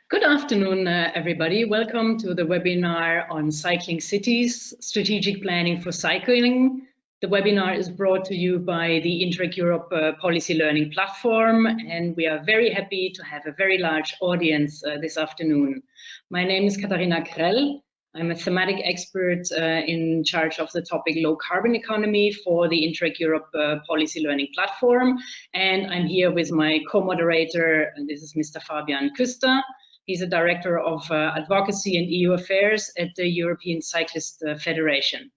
Good afternoon, everybody. Welcome to the webinar on Cycling Cities, Strategic Planning for Cycling. The webinar is brought to you by the Interreg Europe Policy Learning Platform, and we are very happy to have a very large audience this afternoon. My name is Katharina Krell. I'm a thematic expert in charge of the topic low carbon economy for the Interreg Europe Policy Learning Platform, and I'm here with my co-moderator, and this is Mr. Fabian Küster. He's a director of advocacy and EU affairs at the European Cyclists Federation.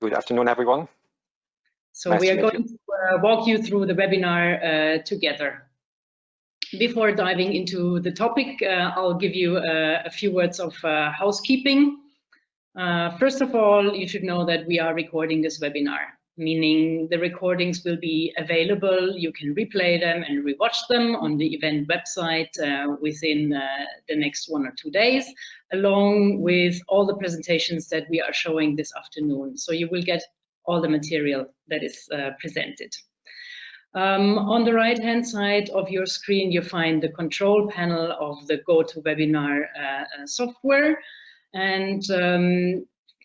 Good afternoon, everyone. So we are going to walk you through the webinar together. Before diving into the topic, I'll give you a few words of housekeeping. First of all, you should know that we are recording this webinar, meaning the recordings will be available. You can replay them and rewatch them on the event website within the next 1 or 2 days, along with all the presentations that we are showing this afternoon. So you will get all the material that is presented. On the right-hand side of your screen, you find the control panel of the GoToWebinar software. And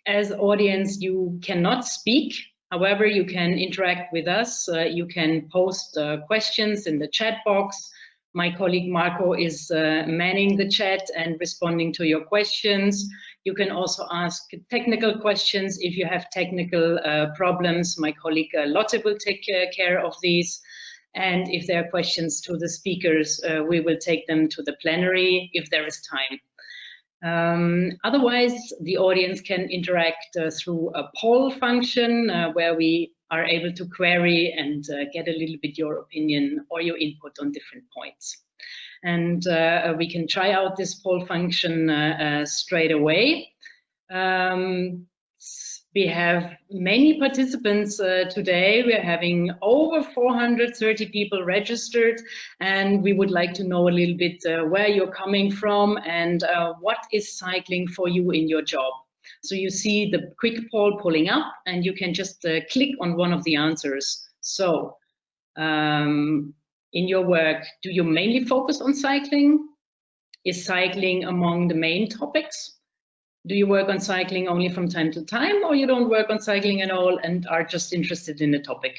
as audience, you cannot speak. However, you can interact with us. You can post questions in the chat box. My colleague Marco is manning the chat and responding to your questions. You can also ask technical questions if you have technical problems. My colleague Lotte will take care of these. And if there are questions to the speakers, we will take them to the plenary if there is time. Otherwise, the audience can interact through a poll function where we are able to query and get a little bit your opinion or your input on different points. And we can try out this poll function straight away. We have many participants today. We are having over 430 people registered, and we would like to know a little bit where you're coming from and what is cycling for you in your job. So you see the quick poll pulling up, and you can just click on one of the answers. So in your work, do you mainly focus on cycling? Is cycling among the main topics? Do you work on cycling only from time to time, or you don't work on cycling at all and are just interested in the topic?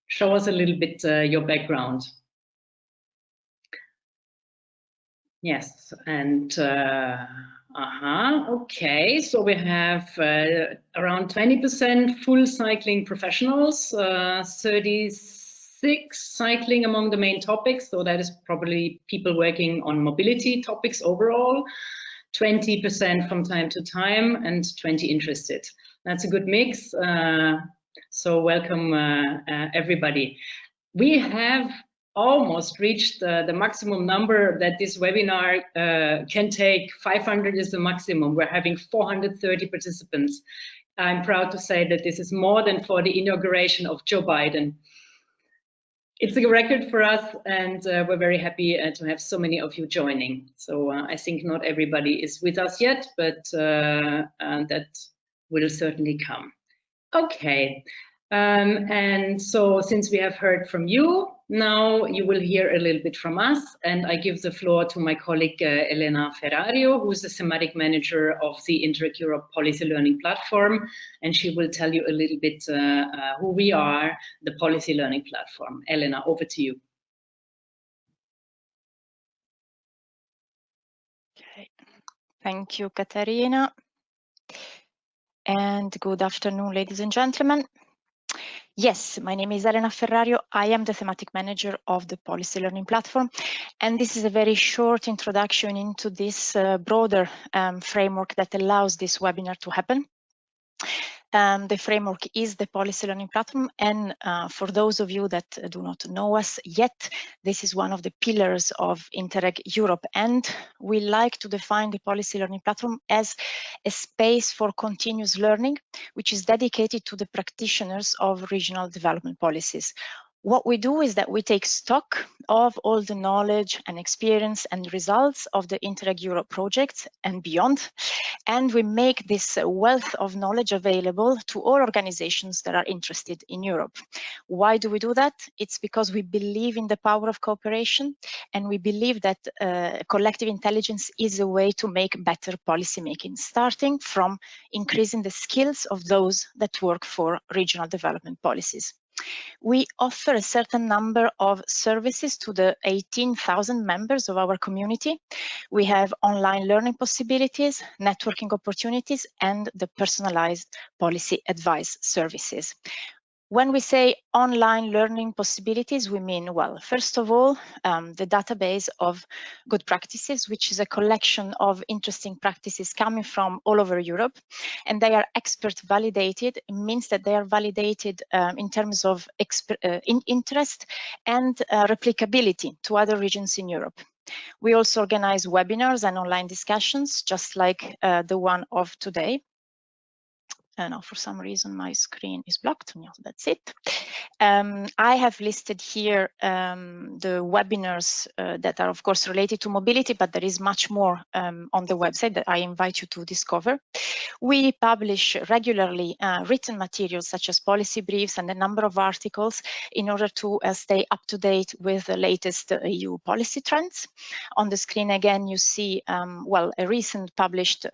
Show us a little bit your background. Yes, and okay, so we have around 20% full cycling professionals, 36 cycling among the main topics, so that is probably people working on mobility topics overall. 20% from time to time, and 20 interested. That's a good mix. So welcome everybody. We have almost reached the maximum number that this webinar can take. 500 is the maximum. We're having 430 participants. I'm proud to say that this is more than for the inauguration of Joe Biden. It's a record for us, and we're very happy to have so many of you joining. So I think not everybody is with us yet, but that will certainly come. Okay, and so since we have heard from you, now you will hear a little bit from us, and I give the floor to my colleague Elena Ferrario, who is the thematic manager of the Interreg Europe Policy Learning Platform, and she will tell you a little bit who we are, the Policy Learning Platform. Elena, over to you. Okay. Thank you, Katharina, and good afternoon, ladies and gentlemen. Yes, my name is Elena Ferrario. I am the thematic manager of the Policy Learning Platform, and this is a very short introduction into this broader framework that allows this webinar to happen. The framework is the Policy Learning Platform, and for those of you that do not know us yet, this is one of the pillars of Interreg Europe, and we like to define the Policy Learning Platform as a space for continuous learning, which is dedicated to the practitioners of regional development policies. What we do is that we take stock of all the knowledge and experience and results of the Interreg Europe projects and beyond, and we make this wealth of knowledge available to all organizations that are interested in Europe. Why do we do that? It's because we believe in the power of cooperation, and we believe that collective intelligence is a way to make better policy making, starting from increasing the skills of those that work for regional development policies. We offer a certain number of services to the 18,000 members of our community. We have online learning possibilities, networking opportunities, and the personalized policy advice services. When we say online learning possibilities, we mean, well, first of all, the database of good practices, which is a collection of interesting practices coming from all over Europe, and they are expert validated. It means that they are validated in terms of interest and replicability to other regions in Europe. We also organize webinars and online discussions, just like the one of today. Now, for some reason, my screen is blocked. No, that's it. I have listed here the webinars that are, of course, related to mobility, but there is much more on the website that I invite you to discover. We publish regularly written materials such as policy briefs and a number of articles in order to stay up to date with the latest EU policy trends. On the screen, again, you see, well, a recent published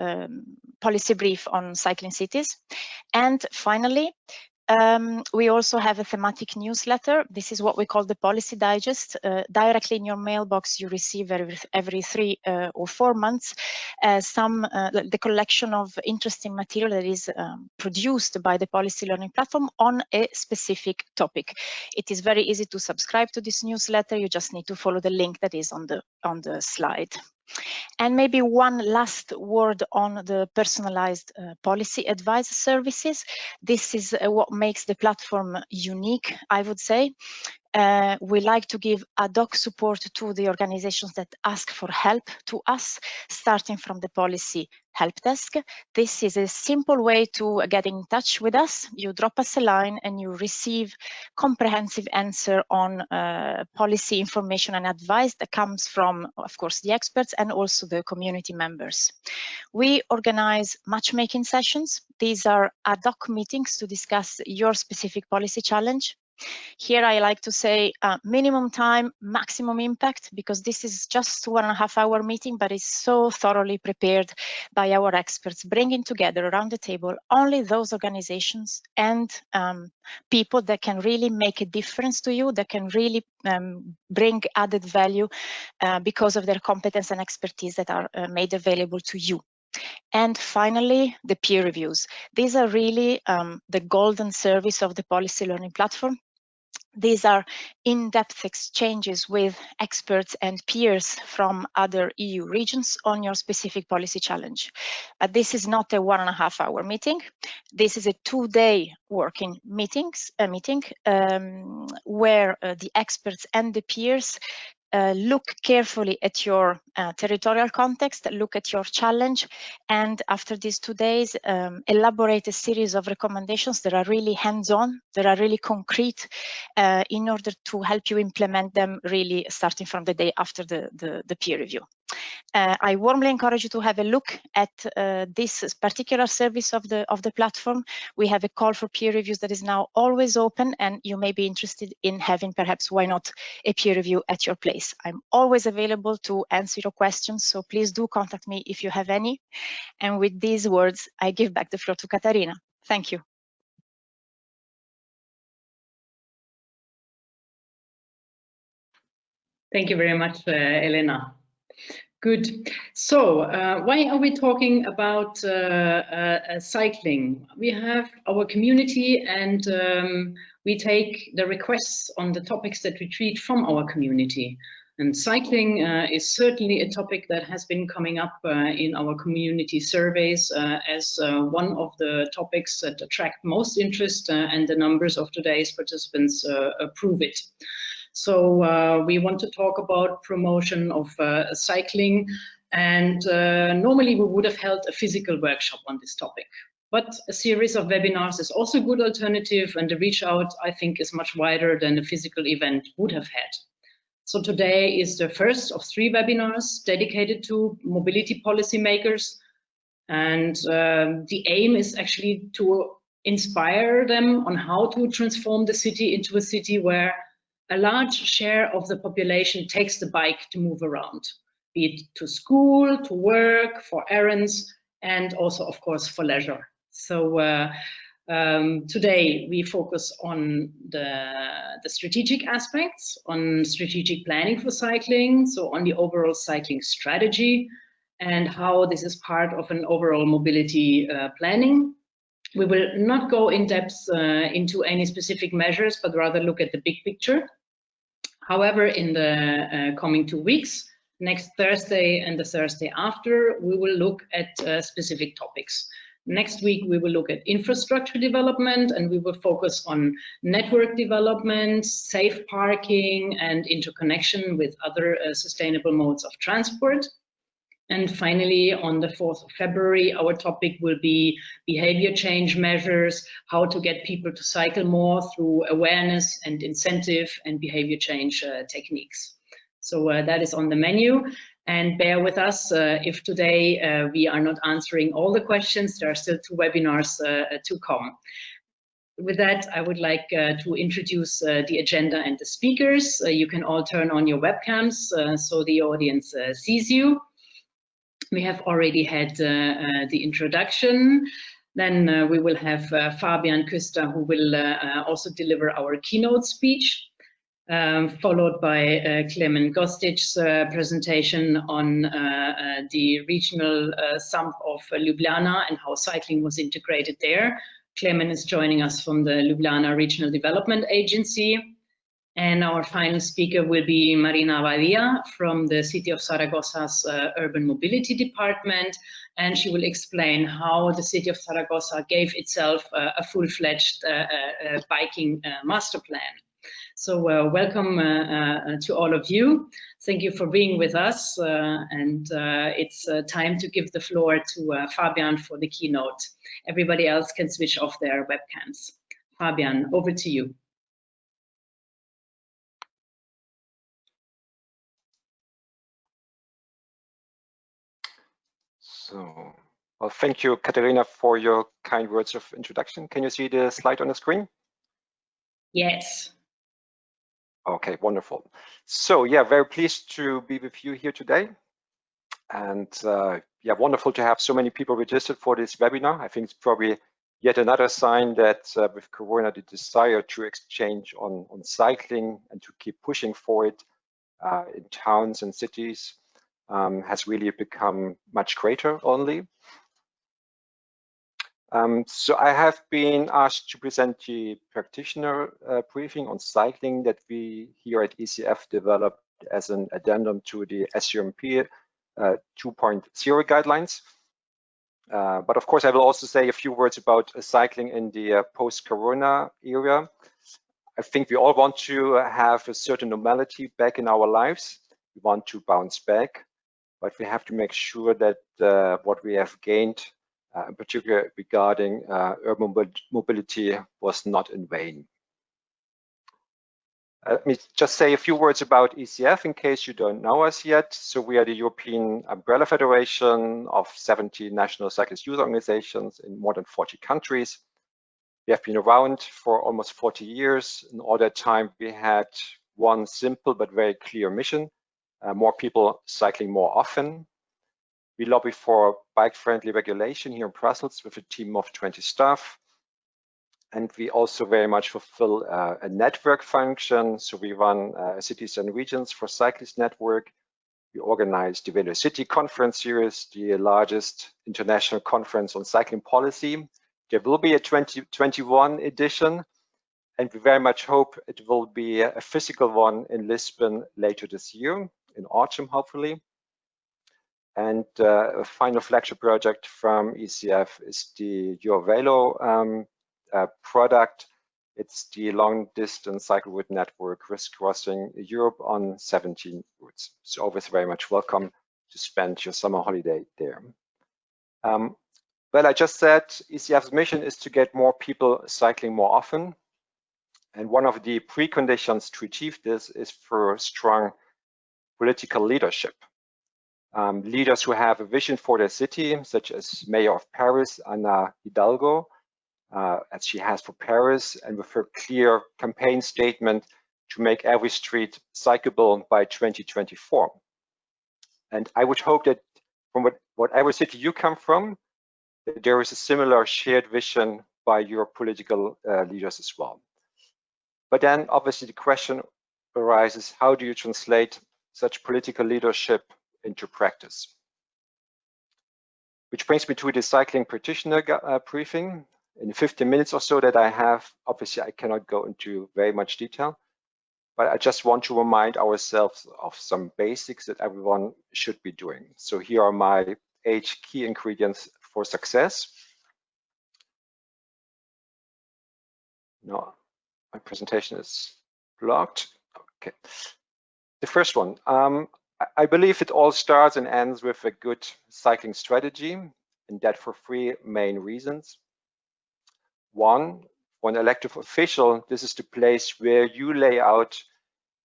policy brief on cycling cities. And finally, we also have a thematic newsletter. This is what we call the Policy Digest. Directly in your mailbox, you receive every 3 or 4 months the collection of interesting material that is produced by the Policy Learning Platform on a specific topic. It is very easy to subscribe to this newsletter. You just need to follow the link that is on the slide. And maybe one last word on the personalized policy advice services. This is what makes the platform unique, I would say. We like to give ad hoc support to the organizations that ask for help to us, starting from the policy help desk. This is a simple way to get in touch with us. You drop us a line and you receive comprehensive answer on policy information and advice that comes from, of course, the experts and also the community members. We organize matchmaking sessions. These are ad hoc meetings to discuss your specific policy challenge. Here I like to say minimum time, maximum impact, because this is just 1.5 hour meeting, but it's so thoroughly prepared by our experts, bringing together around the table only those organizations and people that can really make a difference to you, that can really bring added value because of their competence and expertise that are made available to you. And finally, the peer reviews. These are really the golden service of the Policy Learning Platform. These are in-depth exchanges with experts and peers from other EU regions on your specific policy challenge. But this is not a 1.5 hour meeting. This is a 2-day working meeting where the experts and the peers look carefully at your territorial context, look at your challenge, and after these 2 days, elaborate a series of recommendations that are really hands-on, that are really concrete, in order to help you implement them really starting from the day after the peer review. I warmly encourage you to have a look at this particular service of the platform. We have a call for peer reviews that is now always open, and you may be interested in having perhaps, why not, a peer review at your place. I'm always available to answer your questions, so please do contact me if you have any. And with these words, I give back the floor to Katarina. Thank you. Thank you very much, Elena. Good. So why are we talking about cycling? We have our community, and we take the requests on the topics that we treat from our community. And cycling is certainly a topic that has been coming up in our community surveys as one of the topics that attract most interest, and the numbers of today's participants prove it. So we want to talk about promotion of cycling, and normally we would have held a physical workshop on this topic. But a series of webinars is also a good alternative, and the reach out, I think, is much wider than a physical event would have had. So today is the first of 3 webinars dedicated to mobility policymakers. And the aim is actually to inspire them on how to transform the city into a city where a large share of the population takes the bike to move around, be it to school, to work, for errands, and also, of course, for leisure. So today we focus on the strategic aspects, on strategic planning for cycling, so on the overall cycling strategy and how this is part of an overall mobility planning. We will not go in depth into any specific measures, but rather look at the big picture. However, in the coming 2 weeks, next Thursday and the Thursday after, we will look at specific topics. Next week, we will look at infrastructure development, and we will focus on network development, safe parking, and interconnection with other sustainable modes of transport. And finally, on the 4th of February, our topic will be behavior change measures, how to get people to cycle more through awareness and incentive and behavior change techniques. So that is on the menu. And bear with us if today we are not answering all the questions. There are still 2 webinars to come. With that, I would like to introduce the agenda and the speakers. You can all turn on your webcams so the audience sees you. We have already had the introduction. Then we will have Fabian Küster, who will also deliver our keynote speech, followed by Klemen Gostič's presentation on the regional SUMP of Ljubljana and how cycling was integrated there. Klemen is joining us from the Ljubljana Regional Development Agency. And our final speaker will be Marina Abadía from the City of Zaragoza's Urban Mobility Department, and she will explain how the City of Zaragoza gave itself a full-fledged biking master plan. So welcome to all of you. Thank you for being with us, and it's time to give the floor to Fabian for the keynote. Everybody else can switch off their webcams. Fabian, over to you. So, well, thank you, Katerina, for your kind words of introduction. Can you see the slide on the screen? Yes. Okay, wonderful. So, yeah, very pleased to be with you here today. And yeah, wonderful to have so many people registered for this webinar. I think it's probably yet another sign that with Corona, the desire to exchange on cycling and to keep pushing for it in towns and cities has really become much greater only. So I have been asked to present the practitioner briefing on cycling that we here at ECF developed as an addendum to the SUMP 2.0 guidelines. But of course, I will also say a few words about cycling in the post-Corona era. I think we all want to have a certain normality back in our lives. We want to bounce back. But we have to make sure that what we have gained, in particular regarding urban mobility, was not in vain. Let me just say a few words about ECF in case you don't know us yet. So we are the European Umbrella Federation of 70 national cyclist youth organizations in more than 40 countries. We have been around for almost 40 years. In all that time, we had one simple but very clear mission. More people cycling more often. We lobby for bike-friendly regulation here in Brussels with a team of 20 staff. And we also very much fulfill a network function. So we run cities and regions for cyclist network. We organize the Velo City Conference Series, the largest international conference on cycling policy. There will be a 2021 edition. And we very much hope it will be a physical one in Lisbon later this year, in autumn, hopefully. And a final flagship project from ECF is the Your Velo product. It's the long distance cycle route network crisscrossing Europe on 17 routes. So always very much welcome to spend your summer holiday there. Well, I just said ECF's mission is to get more people cycling more often. And one of the preconditions to achieve this is for strong political leadership. Leaders who have a vision for their city, such as Mayor of Paris, Ana Hidalgo, as she has for Paris, and with her clear campaign statement to make every street cyclable by 2024. And I would hope that from whatever city you come from, that there is a similar shared vision by your political leaders as well. But then obviously the question arises, how do you translate such political leadership into practice? Which brings me to the cycling practitioner briefing. In 15 minutes or so that I have, obviously I cannot go into very much detail, but I just want to remind ourselves of some basics that everyone should be doing. So here are my 8 key ingredients for success. No, my presentation is blocked. Okay. The first one, I believe it all starts and ends with a good cycling strategy, and that for 3 main reasons. One, for an elected official, this is the place where you lay out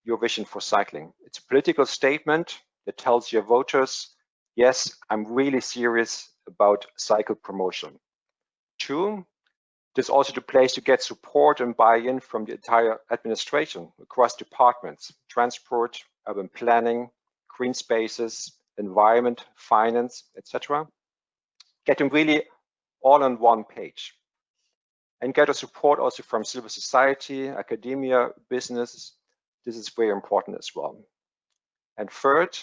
your vision for cycling. It's a political statement that tells your voters, yes, I'm really serious about cycle promotion. 2, this is also the place to get support and buy-in from the entire administration across departments, transport, urban planning, green spaces, environment, finance, etc. Get them really all on one page. And get a support also from civil society, academia, business. This is very important as well. And third,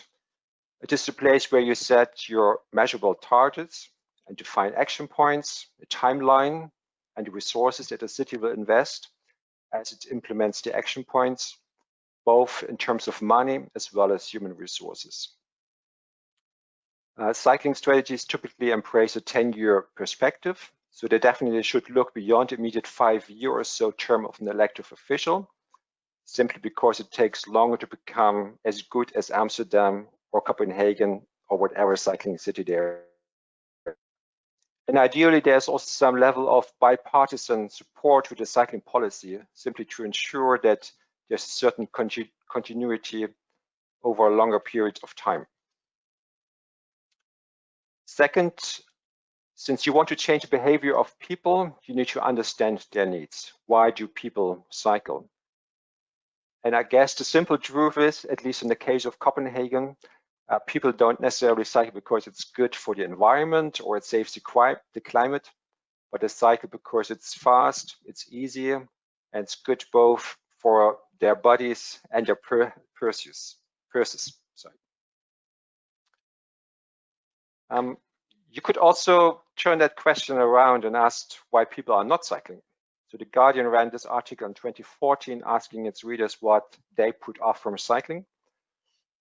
it is the place where you set your measurable targets and define action points, a timeline, and the resources that the city will invest as it implements the action points, both in terms of money as well as human resources. Cycling strategies typically embrace a 10-year perspective, so they definitely should look beyond the immediate 5-year or so term of an elected official, simply because it takes longer to become as good as Amsterdam or Copenhagen or whatever cycling city there. And ideally, there's also some level of bipartisan support to the cycling policy, simply to ensure that there's a certain continuity over a longer period of time. Second, since you want to change the behavior of people, you need to understand their needs. Why do people cycle? And I guess the simple truth is, at least in the case of Copenhagen, people don't necessarily cycle because it's good for the environment or it saves the climate, but they cycle because it's fast, it's easy, and it's good both for their bodies and their purses. Sorry. You could also turn that question around and ask why people are not cycling. So The Guardian ran this article in 2014 asking its readers what they put off from cycling.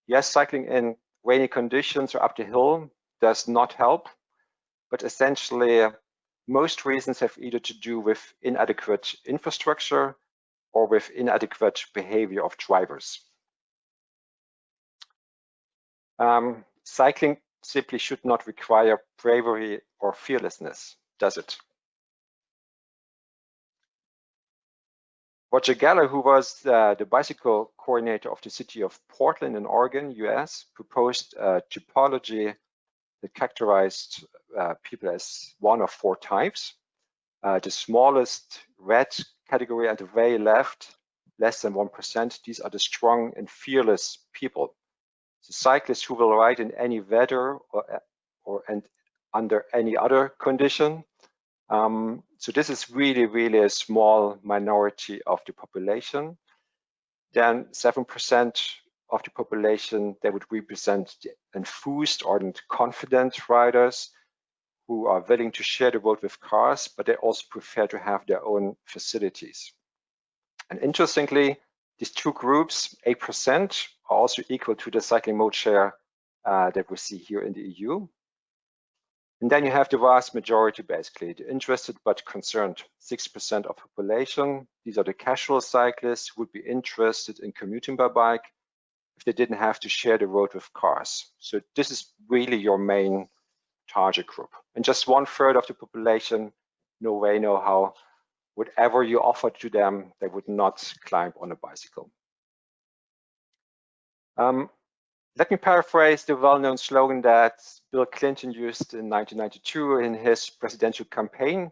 Yes, cycling in rainy conditions or up the hill does not help, but essentially most reasons have either to do with inadequate infrastructure or with inadequate behavior of drivers. Cycling simply should not require bravery or fearlessness, does it? Roger Geller, who was the bicycle coordinator of the city of Portland in Oregon, US, proposed a typology that characterized people as 1 of 4 types. The smallest red category at the very left, less than 1%, these are the strong and fearless people. The cyclists who will ride in any weather and under any other condition. So this is really a small minority of the population. Then 7% of the population, they would represent the enthused or confident riders who are willing to share the road with cars, but they also prefer to have their own facilities. And interestingly, these 2 groups, 8%, are also equal to the cycling mode share that we see here in the EU. And then you have the vast majority, basically, the interested but concerned 6% of population. These are the casual cyclists who would be interested in commuting by bike if they didn't have to share the road with cars. So this is really your main target group. And just 1/3 of the population, no way, no how, whatever you offer to them, they would not climb on a bicycle. Let me paraphrase the well-known slogan that Bill Clinton used in 1992 in his presidential campaign.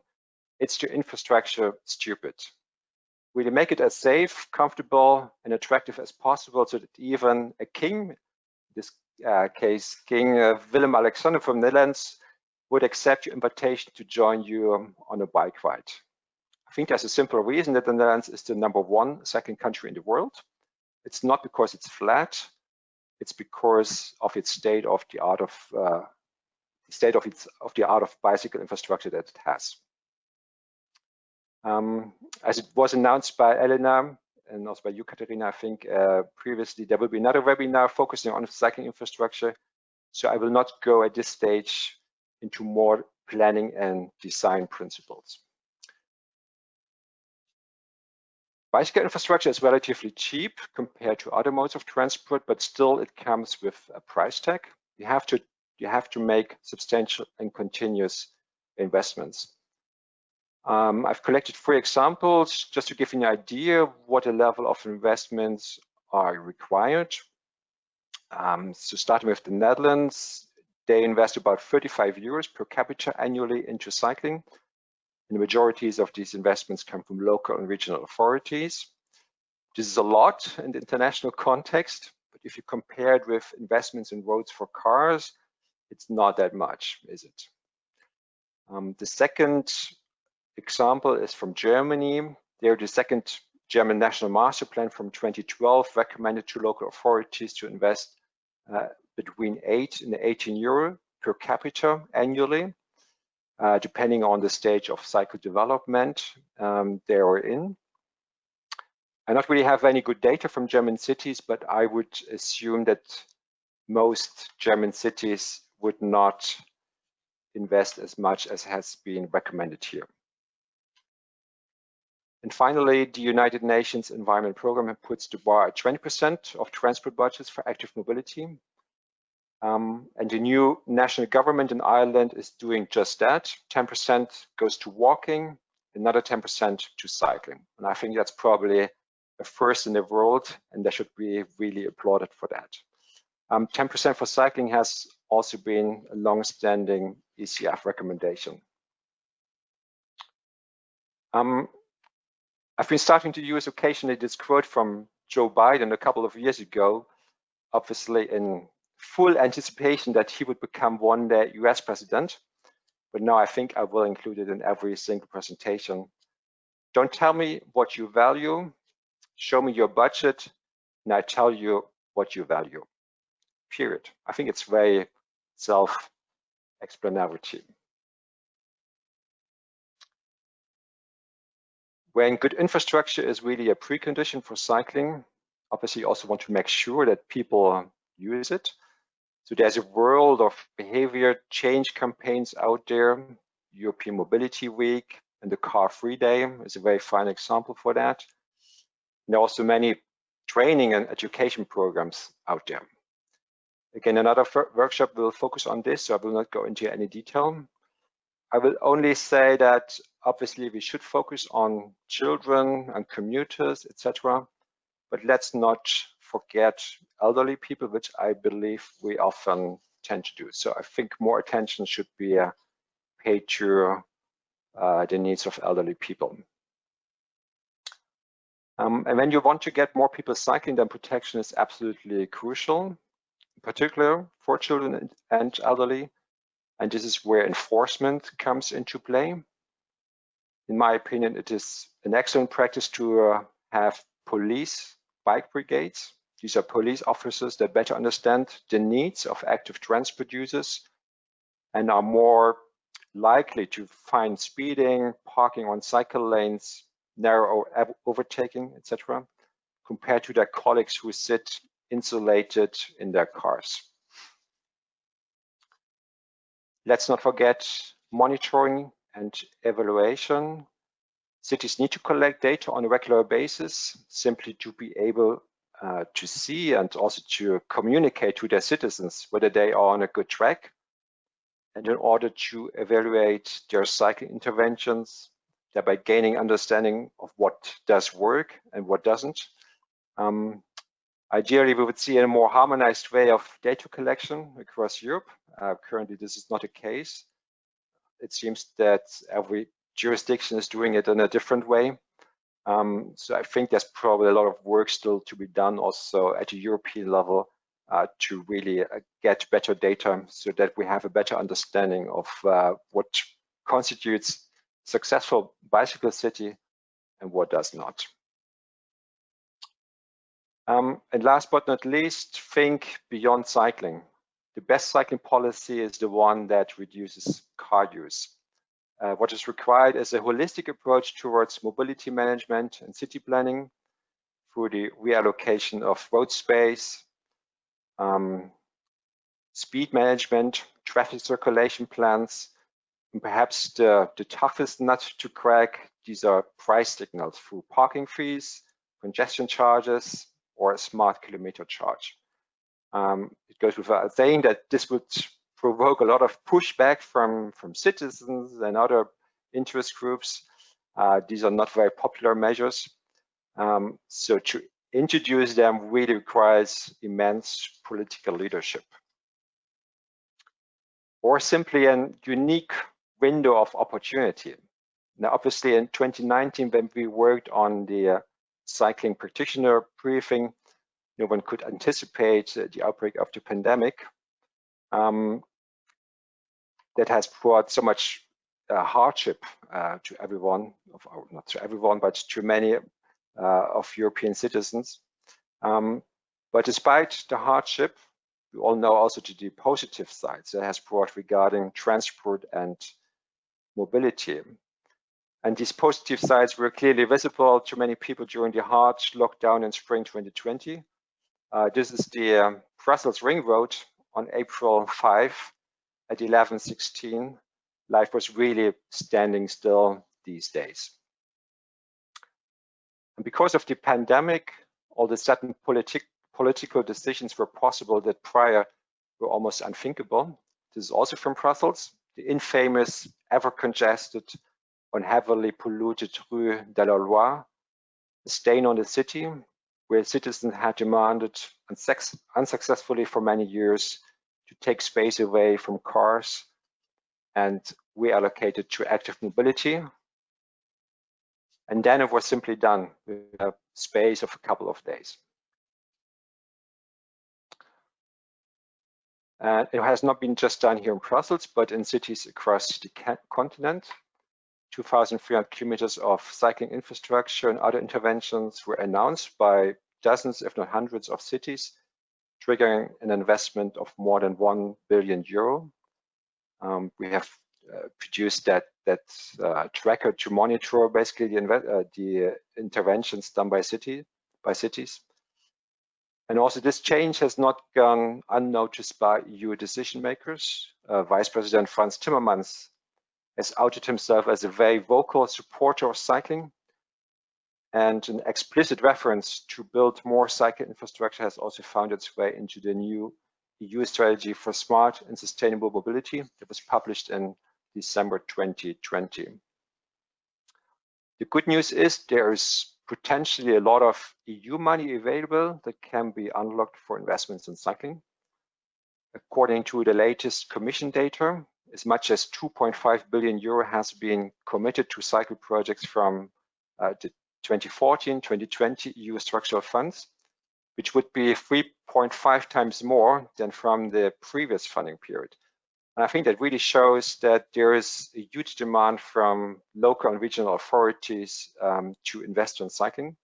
It's the infrastructure, stupid. Really make it as safe, comfortable, and attractive as possible so that even a king, in this case, King Willem-Alexander from the Netherlands, would accept your invitation to join you on a bike ride. I think there's a simple reason that the Netherlands is the #1 cycling country in the world. It's not because it's flat. It's because of its state of the art of bicycle infrastructure that it has. As it was announced by Elena and also by you, Katerina, I think previously, there will be another webinar focusing on cycling infrastructure. So I will not go at this stage into more planning and design principles. Bicycle infrastructure is relatively cheap compared to other modes of transport, but still it comes with a price tag. You have to make substantial and continuous investments. I've collected 3 examples just to give you an idea of what a level of investments are required. So starting with the Netherlands, they invest about 35 euros per capita annually into cycling. And the majorities of these investments come from local and regional authorities. This is a lot in the international context, but if you compare it with investments in roads for cars, it's not that much, is it? The second example is from Germany. There, the second German National Master Plan from 2012 recommended to local authorities to invest between 8 and 18 euro per capita annually, depending on the stage of cycle development they are in. I don't really have any good data from German cities, but I would assume that most German cities would not invest as much as has been recommended here. And finally, the United Nations Environment Programme puts the bar at 20% of transport budgets for active mobility. And the new national government in Ireland is doing just that. 10% goes to walking, another 10% to cycling. And I think that's probably a first in the world, and they should be really applauded for that. 10% for cycling has also been a long-standing ECF recommendation. I've been starting to use occasionally this quote from Joe Biden a couple of years ago, obviously in full anticipation that he would become one day US president. But now I think I will include it in every single presentation. Don't tell me what you value, show me your budget, and I tell you what you value, period. I think it's very self-explanatory. When good infrastructure is really a precondition for cycling, obviously you also want to make sure that people use it. So there's a world of behavior change campaigns out there. European Mobility Week and the Car-Free Day is a very fine example for that. And there are also many training and education programs out there. Again, another workshop will focus on this, so I will not go into any detail. I will only say that obviously we should focus on children and commuters, etc. But let's not forget elderly people, which I believe we often tend to do. So I think more attention should be paid to the needs of elderly people. And when you want to get more people cycling, then protection is absolutely crucial, in particular for children and elderly. And this is where enforcement comes into play. In my opinion, it is an excellent practice to have police bike brigades. These are police officers that better understand the needs of active transport users and are more likely to find speeding, parking on cycle lanes, narrow overtaking, etc., compared to their colleagues who sit insulated in their cars. Let's not forget monitoring and evaluation. Cities need to collect data on a regular basis simply to be able to see and also to communicate to their citizens whether they are on a good track. and in order to evaluate their cycling interventions, thereby gaining understanding of what does work and what doesn't. Ideally, we would see a more harmonized way of data collection across Europe. Currently, this is not the case. It seems that every jurisdiction is doing it in a different way. So I think there's probably a lot of work still to be done also at a European level to really get better data so that we have a better understanding of what constitutes successful bicycle city and what does not. And last but not least, think beyond cycling. The best cycling policy is the one that reduces car use. What is required is a holistic approach towards mobility management and city planning through the reallocation of road space, speed management, traffic circulation plans, and perhaps the toughest nut to crack, these are price signals through parking fees, congestion charges, or a smart kilometer charge. It goes without saying that this would provoke a lot of pushback from citizens and other interest groups. These are not very popular measures. So to introduce them really requires immense political leadership. Or simply a unique window of opportunity. Now, obviously in 2019, when we worked on the cycling practitioner briefing, no one could anticipate the outbreak of the pandemic. That has brought so much hardship to everyone, not to everyone, but to many of European citizens. But despite the hardship, we all know also to the positive sides that has brought regarding transport and mobility. And these positive sides were clearly visible to many people during the hard lockdown in spring 2020. This is the Brussels Ring Road on April 5 at 11:16. Life was really standing still these days. And because of the pandemic, all of a sudden political decisions were possible that prior were almost unthinkable. This is also from Brussels, the infamous, ever congested, and heavily polluted Rue de la Loi, a stain on the city, where citizens had demanded unsuccessfully for many years to take space away from cars and reallocate it to active mobility. And then it was simply done with a space of a couple of days. And it has not been just done here in Brussels, but in cities across the continent. 2,300 kilometers of cycling infrastructure and other interventions were announced by dozens, if not hundreds of cities, triggering an investment of more than €1 billion. We have produced that tracker to monitor basically the interventions done by cities. And also this change has not gone unnoticed by EU decision makers. Vice President Franz Timmermans has outed himself as a very vocal supporter of cycling, and an explicit reference to build more cycle infrastructure has also found its way into the new EU strategy for smart and sustainable mobility that was published in December 2020. The good news is there is potentially a lot of EU money available that can be unlocked for investments in cycling. According to the latest Commission data, as much as €2.5 billion has been committed to cycle projects from the 2014-2020 EU structural funds, which would be 3.5 times more than from the previous funding period. And I think that really shows that there is a huge demand from local and regional authorities to invest in cycling.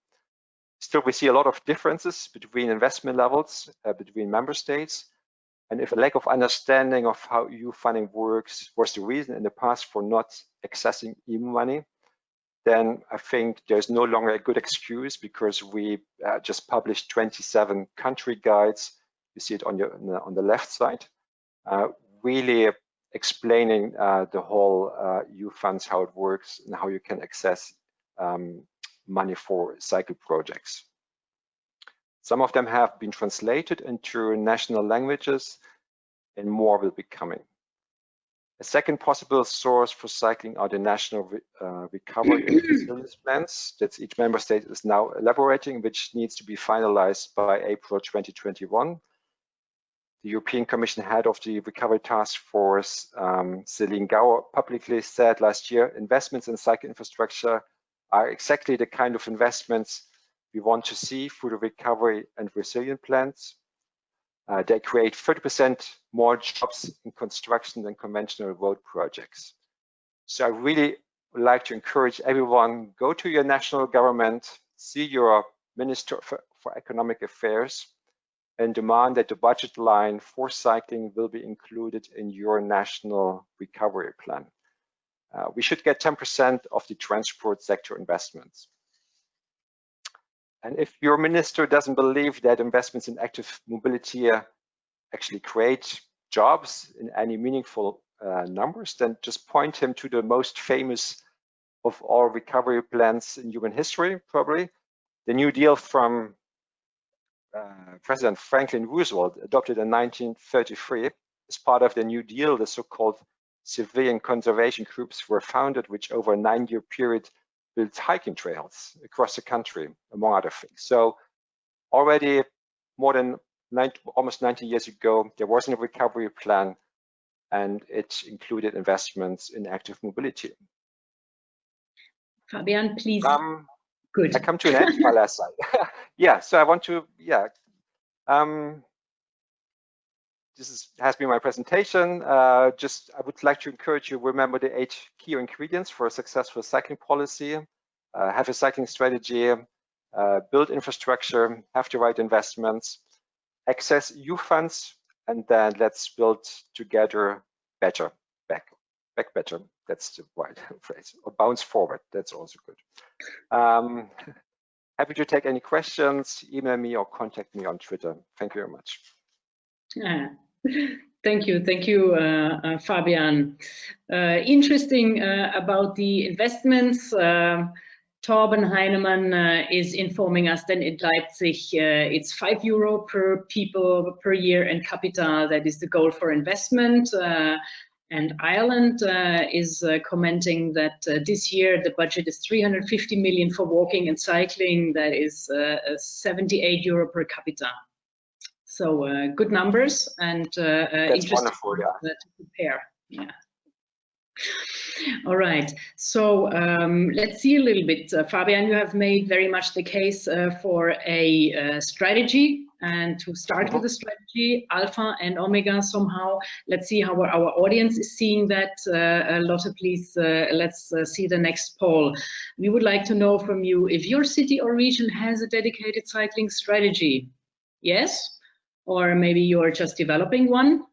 Still, we see a lot of differences between investment levels between member states. And if a lack of understanding of how EU funding works was the reason in the past for not accessing EU money, then I think there's no longer a good excuse, because we just published 27 country guides. You see it on the left side, really explaining the whole EU funds, how it works, and how you can access money for cycle projects. Some of them have been translated into national languages, and more will be coming. A second possible source for cycling are the national recovery and resilience plans that each member state is now elaborating, which needs to be finalized by April 2021. The European Commission head of the Recovery Task Force, Celine Gauer, publicly said last year, investments in cycle infrastructure are exactly the kind of investments we want to see through the recovery and resilience plans. They create 30% more jobs in construction than conventional road projects. So I really would like to encourage everyone, go to your national government, see your Minister for Economic Affairs, and demand that the budget line for cycling will be included in your national recovery plan. We should get 10% of the transport sector investments. And if your minister doesn't believe that investments in active mobility actually create jobs in any meaningful numbers, then just point him to the most famous of all recovery plans in human history, probably. The New Deal from President Franklin Roosevelt, adopted in 1933. As part of the New Deal, the so-called civilian conservation groups were founded, which over a 9-year period built hiking trails across the country, among other things. So already more than almost 90 years ago, there was a recovery plan, and it included investments in active mobility. Fabian, please. Good. I come to an end, Palasa. Yeah, so I want to, this has been my presentation. I would like to encourage you, remember the 8 key ingredients for a successful cycling policy. Have a cycling strategy, build infrastructure, have the right investments, access EU funds, and then let's build together better, back better. That's the right phrase. Or bounce forward, that's also good. Happy to take any questions, email me or contact me on Twitter. Thank you very much. Thank you, Fabian. Interesting about the investments. Torben Heinemann is informing us that in Leipzig, it's €5 per people per year and capita. That is the goal for investment. And Ireland is commenting that this year the budget is 350 million for walking and cycling. That is €78 per capita. So good numbers and interesting to compare. Yeah. All right. So let's see a little bit. Fabian, you have made very much the case for a strategy. And to start with the strategy, Alpha and Omega somehow, let's see how our audience is seeing that. Lotte, please, let's see the next poll. We would like to know from you if your city or region has a dedicated cycling strategy. Yes? Or maybe you're just developing one,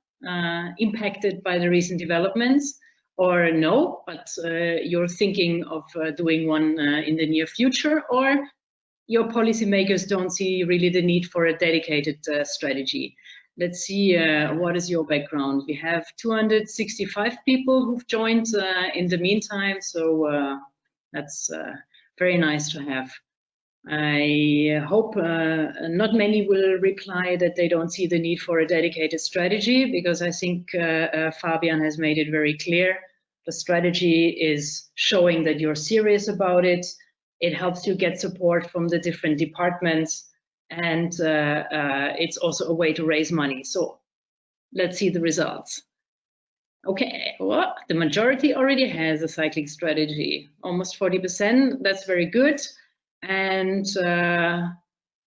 impacted by the recent developments. Or no, but you're thinking of doing one in the near future, or your policymakers don't see really the need for a dedicated strategy. Let's see, what is your background? We have 265 people who've joined in the meantime, so that's very nice to have. I hope not many will reply that they don't see the need for a dedicated strategy, because I think Fabian has made it very clear. The strategy is showing that you're serious about it. It helps you get support from the different departments, and it's also a way to raise money. So let's see the results. Okay, well, the majority already has a cycling strategy, almost 40%. That's very good. And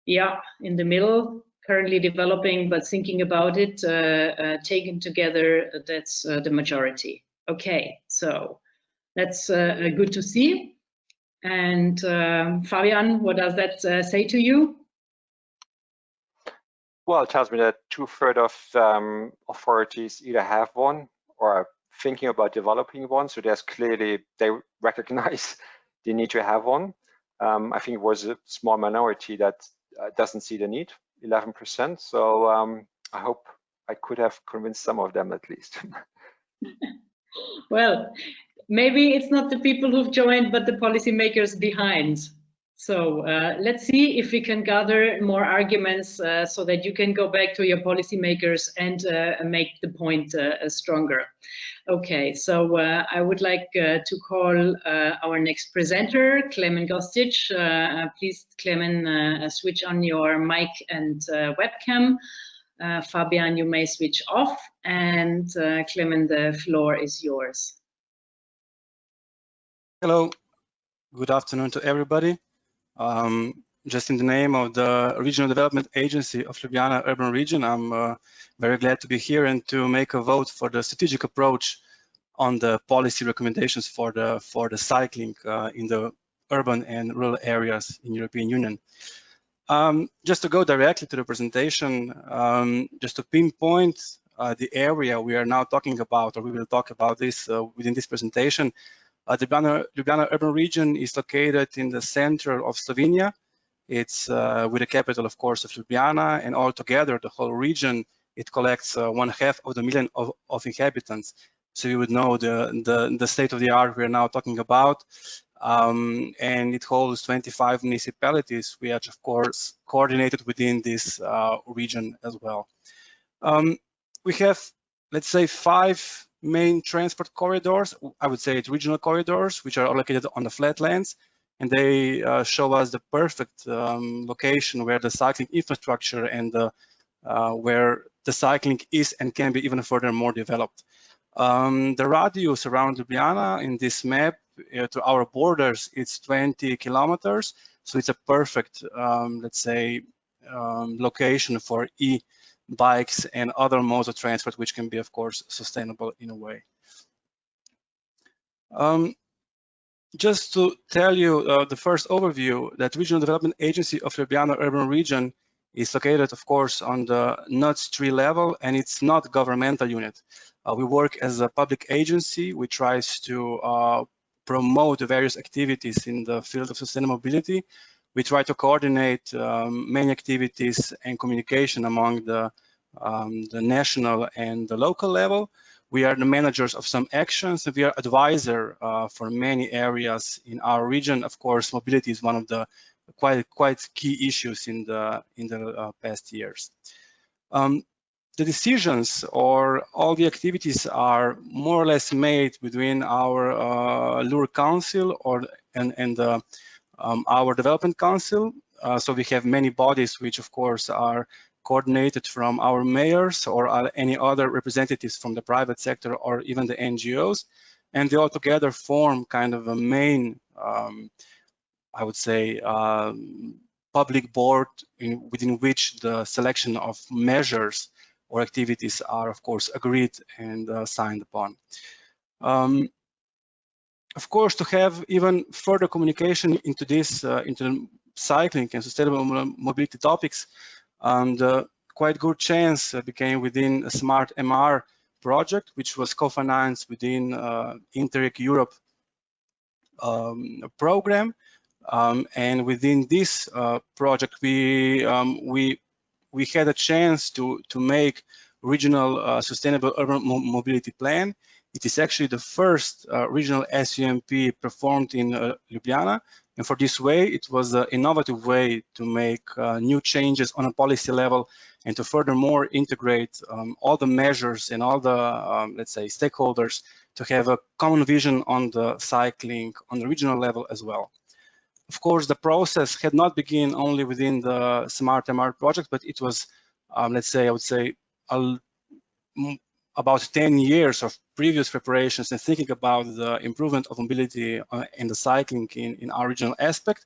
yeah, in the middle, currently developing, but thinking about it, taken together, that's the majority. Okay, so that's good to see. And Fabian, what does that say to you? Well, it tells me that 2/3 of authorities either have one or are thinking about developing one. So there's clearly, they recognize the need to have one. I think it was a small minority that doesn't see the need, 11%. So I hope I could have convinced some of them at least. Well, maybe it's not the people who've joined, but the policymakers behind. So let's see if we can gather more arguments so that you can go back to your policymakers and make the point stronger. Okay, so I would like to call our next presenter, Klemen Gostič. Please, Klemen, switch on your mic and webcam. Fabian, you may switch off, and Klemen, the floor is yours. Hello, good afternoon to everybody. Just in the name of the Regional Development Agency of Ljubljana Urban Region, I'm very glad to be here and to make a vote for the strategic approach on the policy recommendations for the cycling in the urban and rural areas in European Union. Just to go directly to the presentation, just to pinpoint the area we are now talking about, or we will talk about this within this presentation. The Ljubljana Urban Region is located in the center of Slovenia. It's with the capital, of course, of Ljubljana, and altogether the whole region, it collects 1/2 of the million of inhabitants. So you would know the state of the art we're now talking about. And it holds 25 municipalities, which of course coordinated within this region as well. We have, let's say, 5 main transport corridors. I would say it's regional corridors, which are located on the flatlands, and they show us the perfect location where the cycling infrastructure and where the cycling is and can be even further more developed. The radius around Ljubljana in this map to our borders, it's 20 kilometers. So it's a perfect, let's say, location for e-bikes and other modes of transport, which can be, of course, sustainable in a way. Just to tell you the first overview, that Regional Development Agency of Ljubljana Urban Region is located, of course, on the NUTS 3 level, and it's not a governmental unit. We work as a public agency, which tries to promote various activities in the field of sustainable mobility. We try to coordinate many activities and communication among the national and the local level. We are the managers of some actions, and we are advisor for many areas in our region. Of course, mobility is one of the quite key issues in the past years. The decisions or all the activities are more or less made within our LUR Council and our Development Council. So we have many bodies which, of course, are coordinated from our mayors or any other representatives from the private sector or even the NGOs, and they all together form kind of a main, I would say, public board within which the selection of measures or activities are, of course, agreed and signed upon. Of course, to have even further communication into this, into cycling and sustainable mobility topics, and quite good chance became within a Smart MR project, which was co-financed within Interreg Europe program. And within this project, we had a chance to make regional sustainable urban mobility plan. It is actually the first regional SUMP performed in Ljubljana, and for this way, it was an innovative way to make new changes on a policy level and to furthermore integrate all the measures and all the, let's say, stakeholders to have a common vision on the cycling on the regional level as well. Of course, the process had not begun only within the Smart MR project, but it was, let's say, I would say, about 10 years of previous preparations and thinking about the improvement of mobility in the cycling in our regional aspect.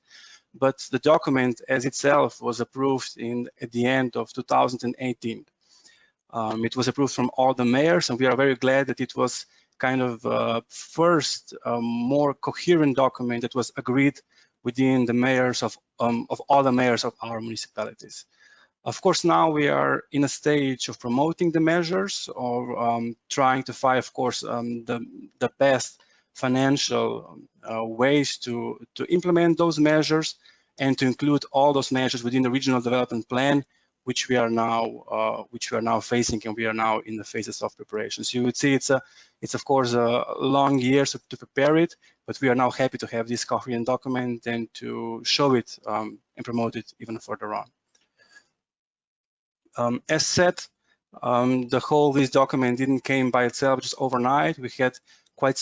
But the document as itself was approved at the end of 2018. It was approved from all the mayors, and we are very glad that it was kind of first more coherent document that was agreed within the mayors of all the mayors of our municipalities. Of course, now we are in a stage of promoting the measures or trying to find, of course, the best financial ways to implement those measures and to include all those measures within the regional development plan, which we are now facing, and we are now in the phases of preparation. So you would see it's of course a long years to prepare it, but we are now happy to have this coherent document and to show it and promote it even further on. As said, this document didn't came by itself just overnight. We had quite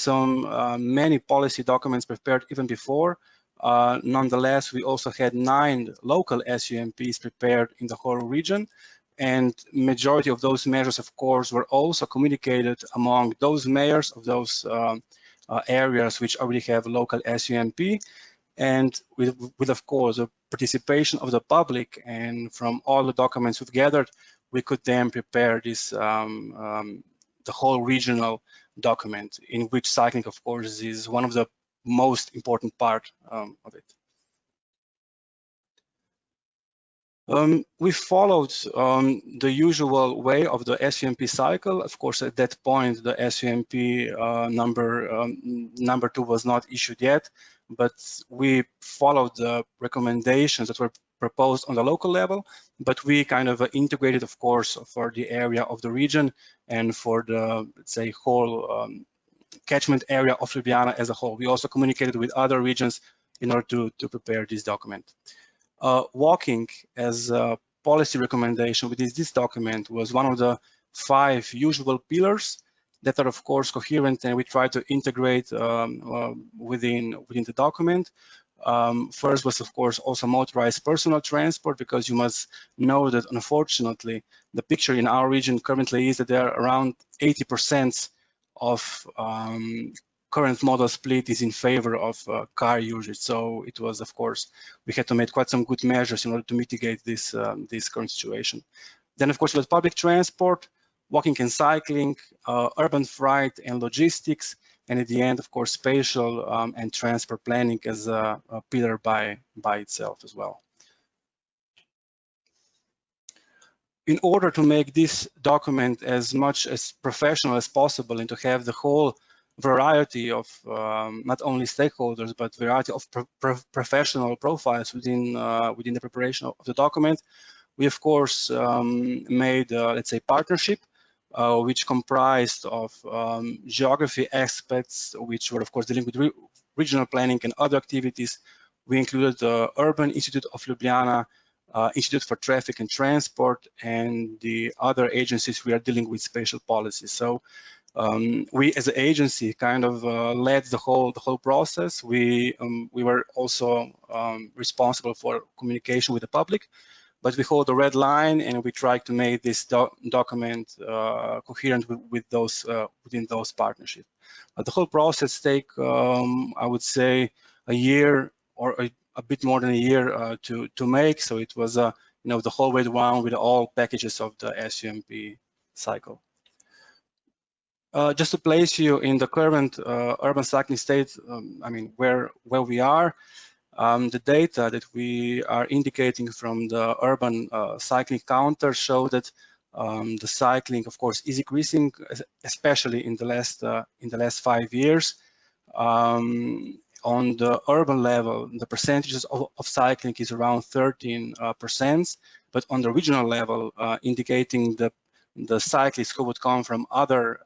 many policy documents prepared even before. Nonetheless, we also had 9 local SUMPs prepared in the whole region, and majority of those measures, of course, were also communicated among those mayors of those areas which already have local SUMP, and with of course the participation of the public, and from all the documents we've gathered, we could then prepare this the whole regional document, in which cycling, of course, is one of the most important part of it. We followed the usual way of the SUMP cycle. Of course, at that point, the SUMP number 2 was not issued yet, but we followed the recommendations that were proposed on the local level, but we kind of integrated, of course, for the area of the region and for the, let's say, whole catchment area of Ljubljana as a whole. We also communicated with other regions in order to prepare this document. Walking as a policy recommendation within this document was one of the 5 usual pillars that are, of course, coherent, and we try to integrate within the document. First was, of course, also motorized personal transport, because you must know that, unfortunately, the picture in our region currently is that there are around 80% of current model split is in favor of car usage. So it was, of course, we had to make quite some good measures in order to mitigate this current situation. Then, of course, with public transport, walking and cycling, urban freight and logistics, and at the end, of course, spatial and transport planning as a pillar by itself as well. In order to make this document as much as professional as possible and to have the whole variety of not only stakeholders, but variety of professional profiles within the preparation of the document, we, of course, made, let's say, partnership, which comprised of geography aspects, which were, of course, dealing with regional planning and other activities. We included the Urban Institute of Ljubljana, Institute for Traffic and Transport, and the other agencies we are dealing with spatial policies. So we, as an agency, kind of led the whole process. We were also responsible for communication with the public, but we hold a red line, and we try to make this document coherent with those within those partnerships. The whole process take, I would say, a year or a bit more than a year to make. So it was, you know, the whole way around with all packages of the SUMP cycle. Just to place you in the current urban cycling state, I mean, where we are, the data that we are indicating from the urban cycling counter show that the cycling, of course, is increasing, especially in the last 5 years. On the urban level, the percentages of cycling is around 13%, but on the regional level, indicating the cyclists who would come from other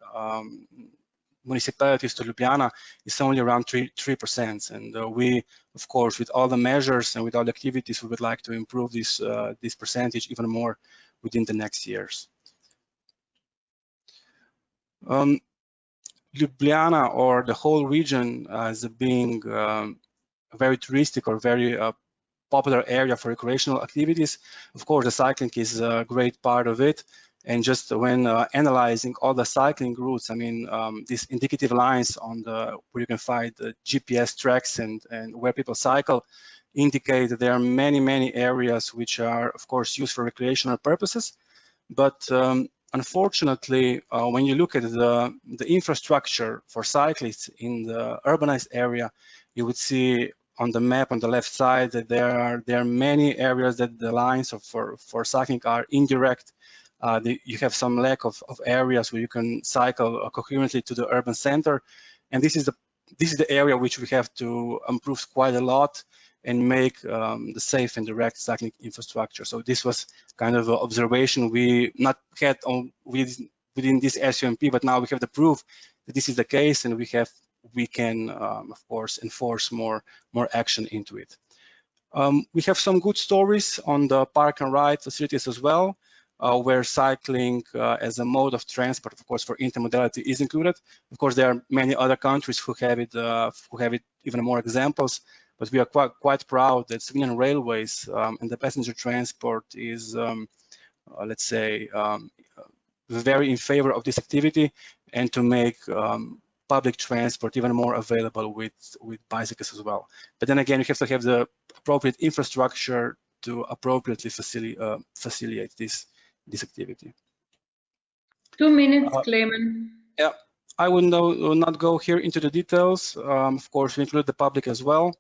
municipalities to Ljubljana is only around 3%. And we, of course, with all the measures and with all the activities, we would like to improve this percentage even more within the next years. Ljubljana, or the whole region, as being a very touristic or very popular area for recreational activities, of course, the cycling is a great part of it. And just when analyzing all the cycling routes, I mean, these indicative lines on where you can find the GPS tracks and where people cycle indicate that there are many areas which are, of course, used for recreational purposes. But unfortunately, when you look at the infrastructure for cyclists in the urbanized area, you would see on the map on the left side that there are many areas that the lines for cycling are indirect. You have some lack of areas where you can cycle coherently to the urban center, and this is the area which we have to improve quite a lot. and make the safe and direct cycling infrastructure. So this was kind of an observation we not had within this SUMP, but now we have the proof that this is the case, and we can of course enforce more action into it. We have some good stories on the park and ride facilities as well, where cycling as a mode of transport, of course, for intermodality is included. Of course, there are many other countries who have it even more examples, but we are quite proud that Slovenian Railways and the passenger transport is, let's say, very in favor of this activity, and to make public transport even more available with bicycles as well. But then again, you have to have the appropriate infrastructure to appropriately facilitate this activity. 2 minutes, Klemen. Yeah, I will not go here into the details. Of course, we include the public as well.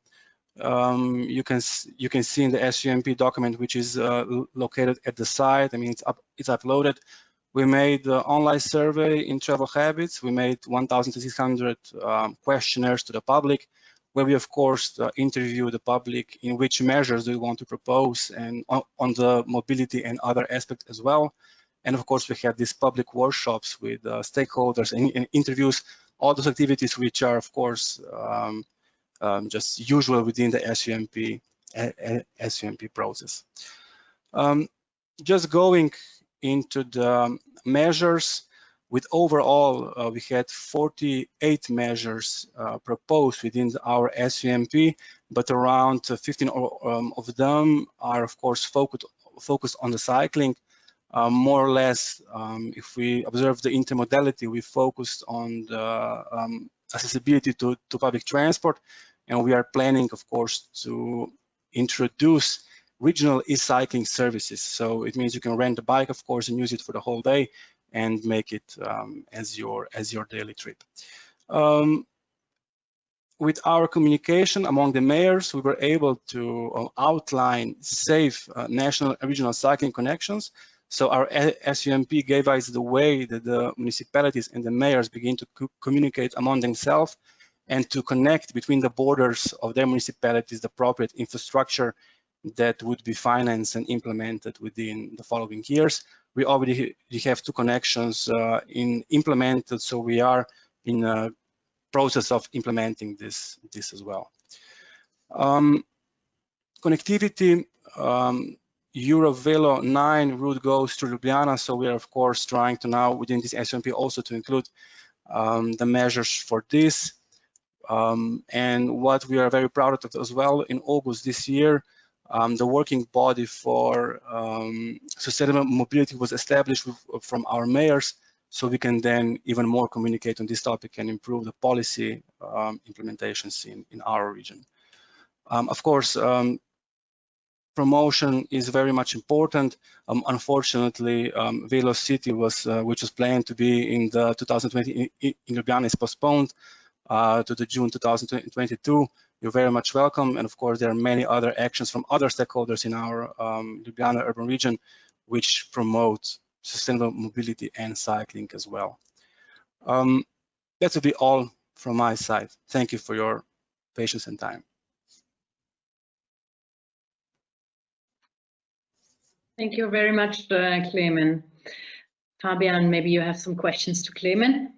You can see in the SUMP document, which is located at the site. I mean, it's uploaded. We made an online survey in travel habits. We made 1,600 questionnaires to the public, where we, of course, interview the public in which measures do you want to propose, and on the mobility and other aspects as well. And of course, we had these public workshops with stakeholders and interviews, all those activities which are, of course, just usual within the SUMP process. Just going into the measures, with overall, we had 48 measures proposed within our SUMP, but around 15 of them are, of course, focused on the cycling. More or less, if we observe the intermodality, we focused on the accessibility to public transport, and we are planning, of course, to introduce regional e-cycling services. So it means you can rent a bike, of course, and use it for the whole day and make it as your daily trip. With our communication among the mayors, we were able to outline safe national and regional cycling connections. So our SUMP gave us the way that the municipalities and the mayors begin to communicate among themselves and to connect between the borders of their municipalities the appropriate infrastructure that would be financed and implemented within the following years. We already have 2 connections implemented, so we are in a process of implementing this as well. Connectivity, Eurovelo 9 route goes to Ljubljana, so we are of course trying to now within this SUMP also to include the measures for this. And what we are very proud of as well, in August this year, the working body for sustainable mobility was established from our mayors, so we can then even more communicate on this topic and improve the policy implementations in our region. Of course, promotion is very much important. Unfortunately, Velo City which was planned to be in the 2020 in Ljubljana is postponed to the June 2022. You're very much welcome, and of course there are many other actions from other stakeholders in our Ljubljana urban region which promote sustainable mobility and cycling as well. That will be all from my side. Thank you for your patience and time. Thank you very much, Klemen. Fabian, maybe you have some questions to Klemen.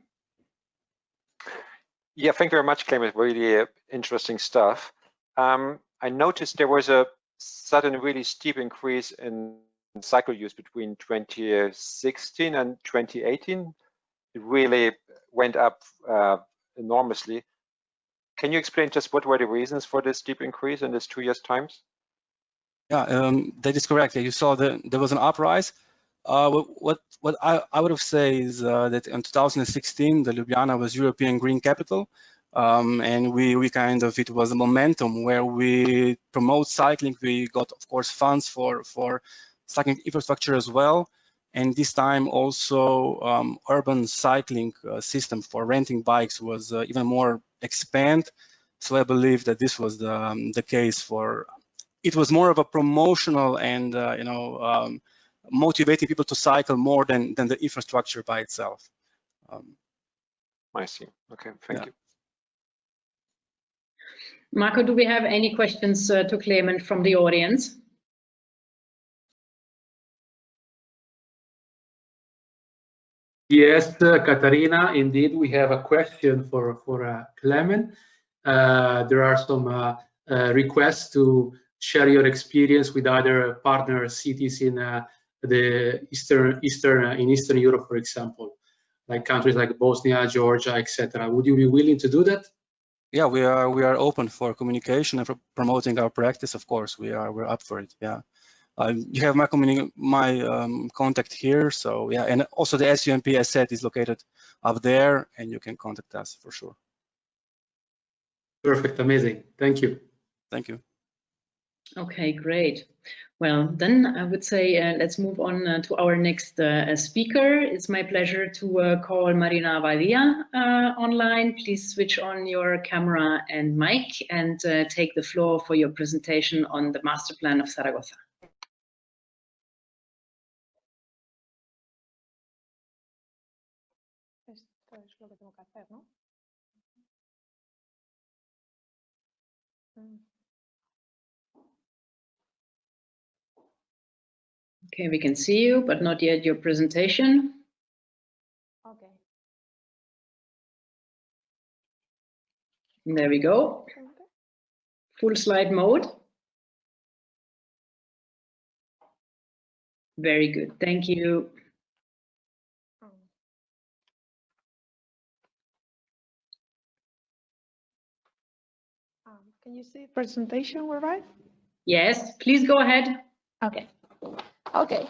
Yeah, thank you very much, Klemen. Really interesting stuff. I noticed there was a sudden really steep increase in cycle use between 2016 and 2018. It really went up enormously. Can you explain just what were the reasons for this steep increase in this 2 years' times? Yeah, that is correct. Yeah, you saw that there was an uprise. What I would have said is that in 2016, the Ljubljana was European Green Capital, and we kind of, it was a momentum where we promote cycling. We got, of course, funds for cycling infrastructure as well, and this time also urban cycling system for renting bikes was even more expand. So I believe that this was the case for. It was more of a promotional and motivating people to cycle more than the infrastructure by itself. I see. Okay, thank you. Marco, do we have any questions to Klemen from the audience? Yes, Katarina, indeed, we have a question for Klemen. There are some requests to share your experience with other partner cities in the Eastern Europe, for example, like countries like Bosnia, Georgia, etc. Would you be willing to do that? Yeah, we are open for communication and for promoting our practice. Of course, we're up for it. Yeah, you have my contact here. So yeah, and also the SUMP asset is located up there, and you can contact us for sure. Perfect, amazing. Thank you. Thank you. Okay, great. Well, then I would say let's move on to our next speaker. It's my pleasure to call Marina Abadía online. Please switch on your camera and mic and take the floor for your presentation on the master plan of Zaragoza. Esto es lo que tengo que hacer, ¿no? Okay, we can see you, but not yet your presentation. Okay. There we go. Full slide mode. Very good, thank you. Can you see the presentation, all right? Yes, please go ahead. Okay. Okay.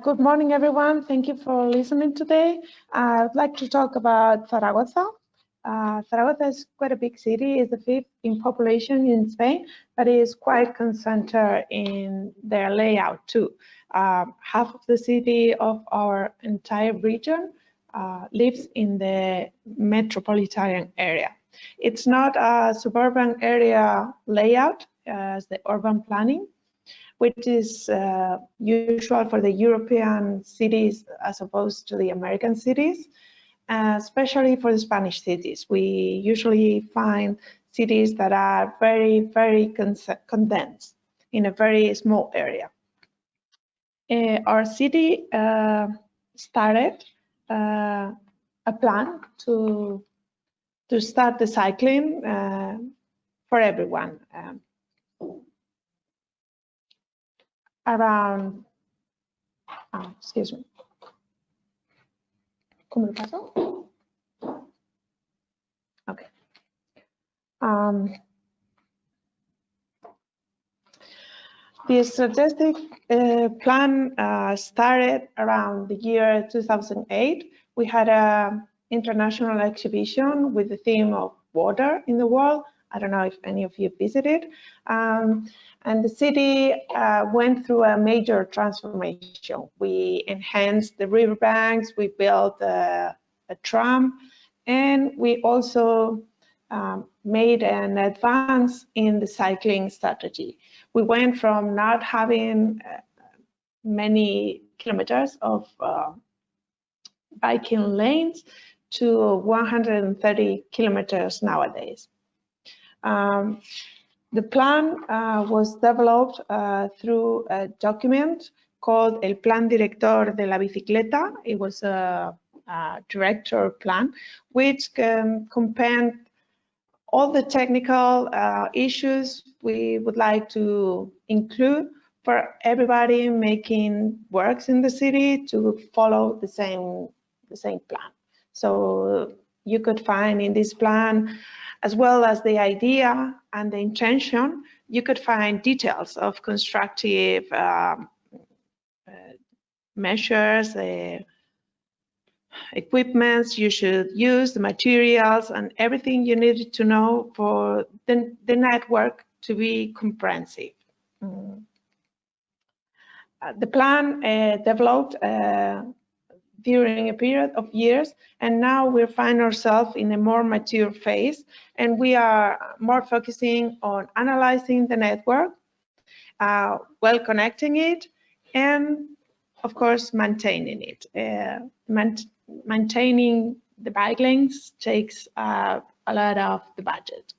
Good morning, everyone. Thank you for listening today. I'd like to talk about Zaragoza. Zaragoza is quite a big city. It's the 5th in population in Spain, but it is quite concentrated in their layout too. Half of the city of our entire region lives in the metropolitan area. It's not a suburban area layout as the urban planning, which is usual for the European cities as opposed to the American cities, especially for the Spanish cities. We usually find cities that are very, very condensed in a very small area. Our city started a plan to start the cycling for everyone. Around, excuse me. ¿Cómo lo paso? Okay. The strategic plan started around the year 2008. We had an international exhibition with the theme of water in the world. I don't know if any of you visited. And the city went through a major transformation. We enhanced the riverbanks, we built a tram, and we also made an advance in the cycling strategy. We went from not having many kilometers of biking lanes to 130 kilometers nowadays. The plan was developed through a document called El Plan Director de la Bicicleta. It was a director plan, which compared all the technical issues we would like to include for everybody making works in the city to follow the same plan. So you could find in this plan, as well as the idea and the intention, you could find details of constructive measures, equipments you should use, the materials, and everything you needed to know for the network to be comprehensive. The plan developed during a period of years, and now we find ourselves in a more mature phase, and we are more focusing on analyzing the network, well connecting it, and of course maintaining it. Maintaining the bike lanes takes a lot of the budget.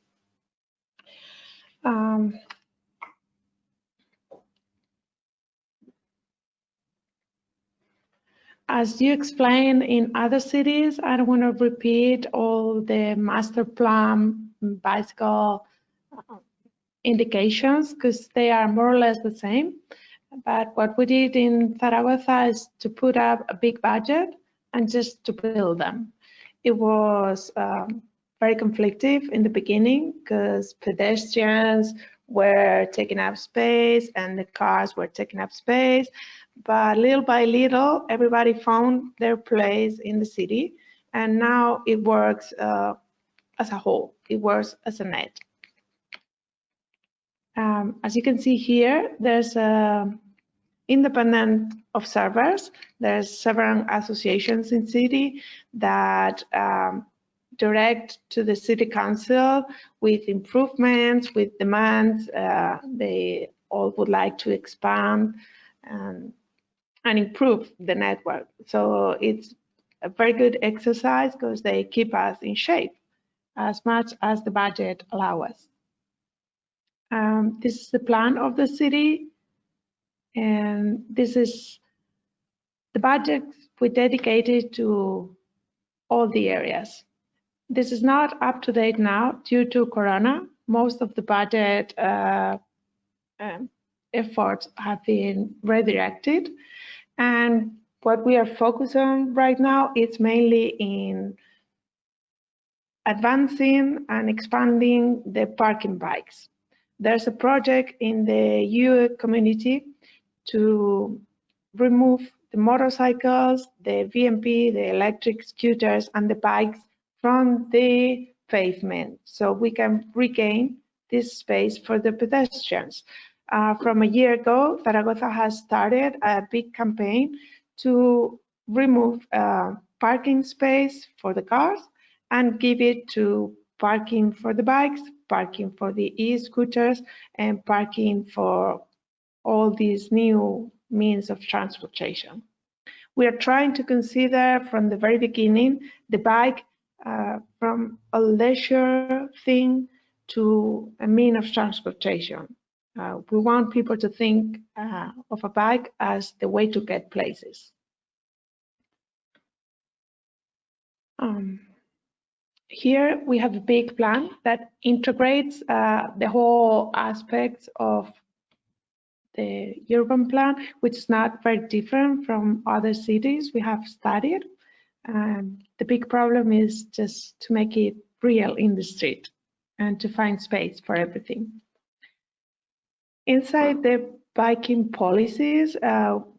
As you explained in other cities, I don't want to repeat all the master plan bicycle indications because they are more or less the same. But what we did in Zaragoza is to put up a big budget and just to build them. It was very conflictive in the beginning because pedestrians were taking up space and the cars were taking up space. But little by little, everybody found their place in the city, and now it works as a whole. It works as a net. As you can see here, there's independent observers. There's several associations in city that direct to the city council with improvements, with demands. They all would like to expand and improve the network. So it's a very good exercise because they keep us in shape as much as the budget allows us. This is the plan of the city, and this is the budget we dedicated to all the areas. This is not up to date now due to Corona. Most of the budget efforts have been redirected, and what we are focused on right now is mainly in advancing and expanding the parking bikes. There's a project in the EU community to remove the motorcycles, the VMP, the electric scooters, and the bikes from the pavement so we can regain this space for the pedestrians. From a year ago, Zaragoza has started a big campaign to remove parking space for the cars and give it to parking for the bikes, parking for the e-scooters, and parking for all these new means of transportation. We are trying to consider from the very beginning the bike from a leisure thing to a mean of transportation. We want people to think of a bike as the way to get places. Here we have a big plan that integrates the whole aspects of the urban plan, which is not very different from other cities we have studied. The big problem is just to make it real in the street and to find space for everything. Inside the biking policies,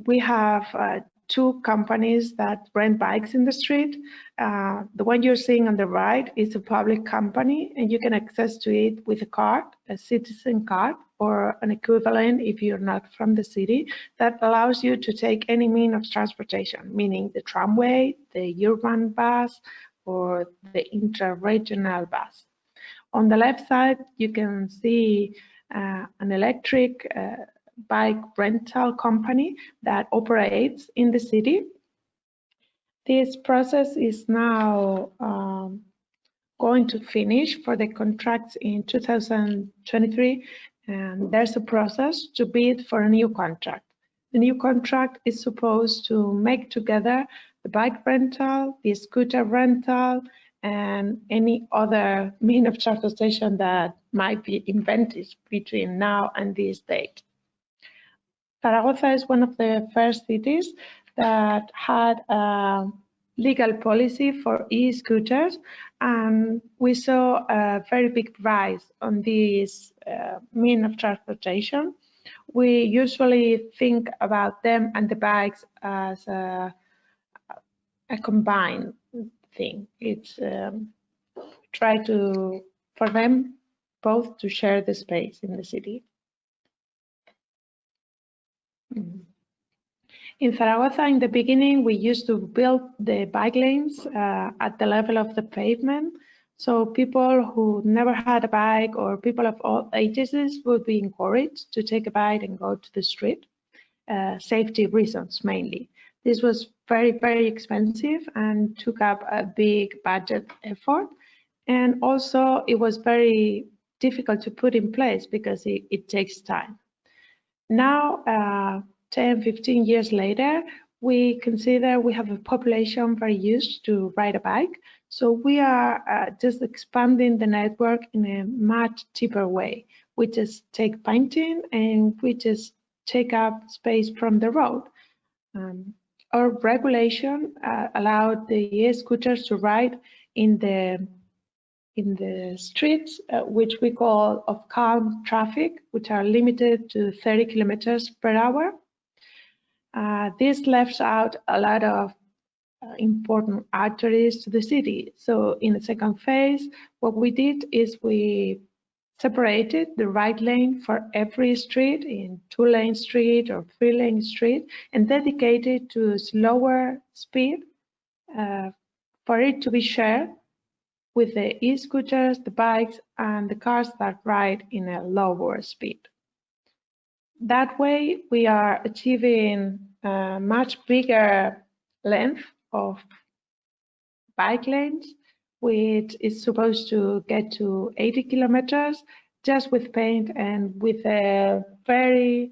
we have two companies that rent bikes in the street. The one you're seeing on the right is a public company, and you can access to it with a card, a citizen card, or an equivalent if you're not from the city, that allows you to take any means of transportation, meaning the tramway, the urban bus, or the intra-regional bus. On the left side, you can see an electric bike rental company that operates in the city. This process is now going to finish for the contracts in 2023, and there's a process to bid for a new contract. The new contract is supposed to make together the bike rental, the scooter rental, and any other mean of transportation that might be invented between now and this date. Zaragoza is one of the first cities that had a legal policy for e-scooters, and we saw a very big rise on this mean of transportation. We usually think about them and the bikes as a combined thing. It's try to, for them both to share the space in the city. In Zaragoza, in the beginning, we used to build the bike lanes at the level of the pavement. So people who never had a bike or people of all ages would be encouraged to take a bike and go to the street. Safety reasons mainly. This was very, very expensive and took up a big budget effort. And also it was very difficult to put in place because it takes time. Now, 10, 15 years later, we consider we have a population very used to ride a bike. So we are just expanding the network in a much cheaper way. We just take painting and we just take up space from the road. Our regulation allowed the e-scooters to ride in the streets, which we call of calm traffic, which are limited to 30 kilometers per hour. This left out a lot of important arteries to the city. So in the second phase, what we did is we separated the right lane for every street in 2-lane street or 3-lane street and dedicated to slower speed for it to be shared with the e-scooters, the bikes, and the cars that ride in a lower speed. That way, we are achieving a much bigger length of bike lanes, which is supposed to get to 80 kilometers just with paint and with a very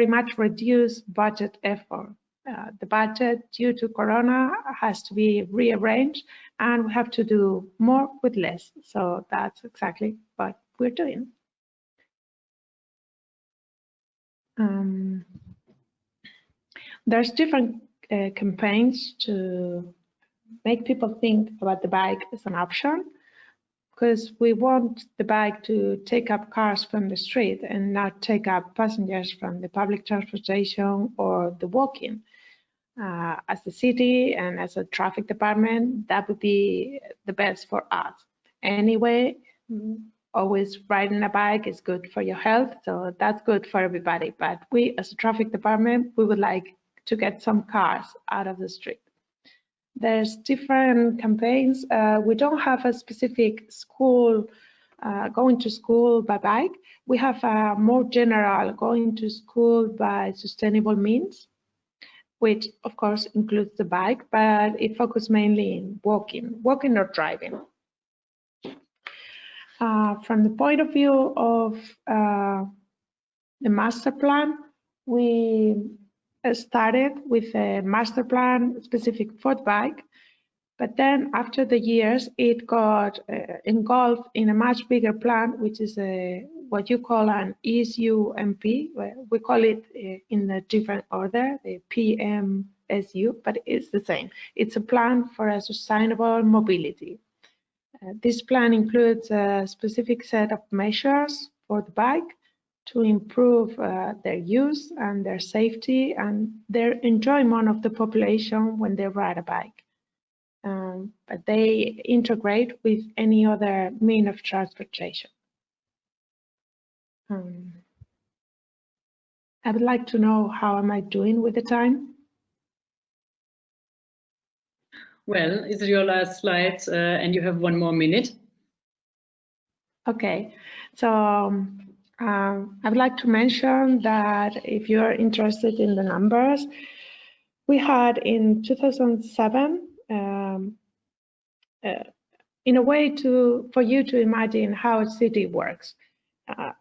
much reduced budget effort. The budget due to Corona has to be rearranged and we have to do more with less. So that's exactly what we're doing. There's different campaigns to make people think about the bike as an option, because we want the bike to take up cars from the street and not take up passengers from the public transportation or the walking. As a city and as a traffic department, that would be the best for us. Anyway, always riding a bike is good for your health, so that's good for everybody. But we, as a traffic department, we would like to get some cars out of the street. There's different campaigns. We don't have a specific school, going to school by bike. We have a more general going to school by sustainable means, which of course includes the bike, but it focuses mainly in walking or driving. From the point of view of the master plan, we started with a master plan specific for the bike, but then after the years it got engulfed in a much bigger plan, which is what you call an SUMP. We call it in a different order, the PMSU, but it's the same. It's a plan for a sustainable mobility. This plan includes a specific set of measures for the bike to improve their use and their safety and their enjoyment of the population when they ride a bike. But they integrate with any other mean of transportation. I would like to know how am I doing with the time? Well, it's your last slide and you have 1 more minute. Okay, so I would like to mention that if you're interested in the numbers, we had in 2007, in a way for you to imagine how a city works,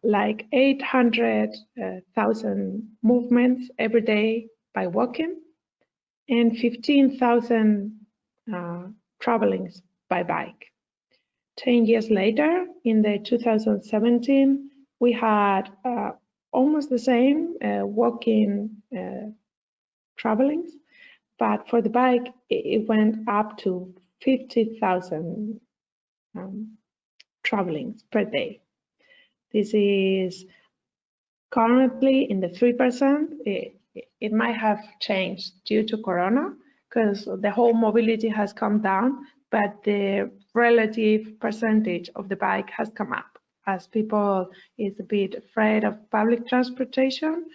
like 800,000 movements every day by walking and 15,000 travelings by bike. 10 years later, in the 2017, we had almost the same walking travelings, but for the bike, it went up to 50,000 travelings per day. This is currently in the 3%. It might have changed due to Corona, because the whole mobility has come down, but the relative percentage of the bike has come up as people is a bit afraid of public transportation.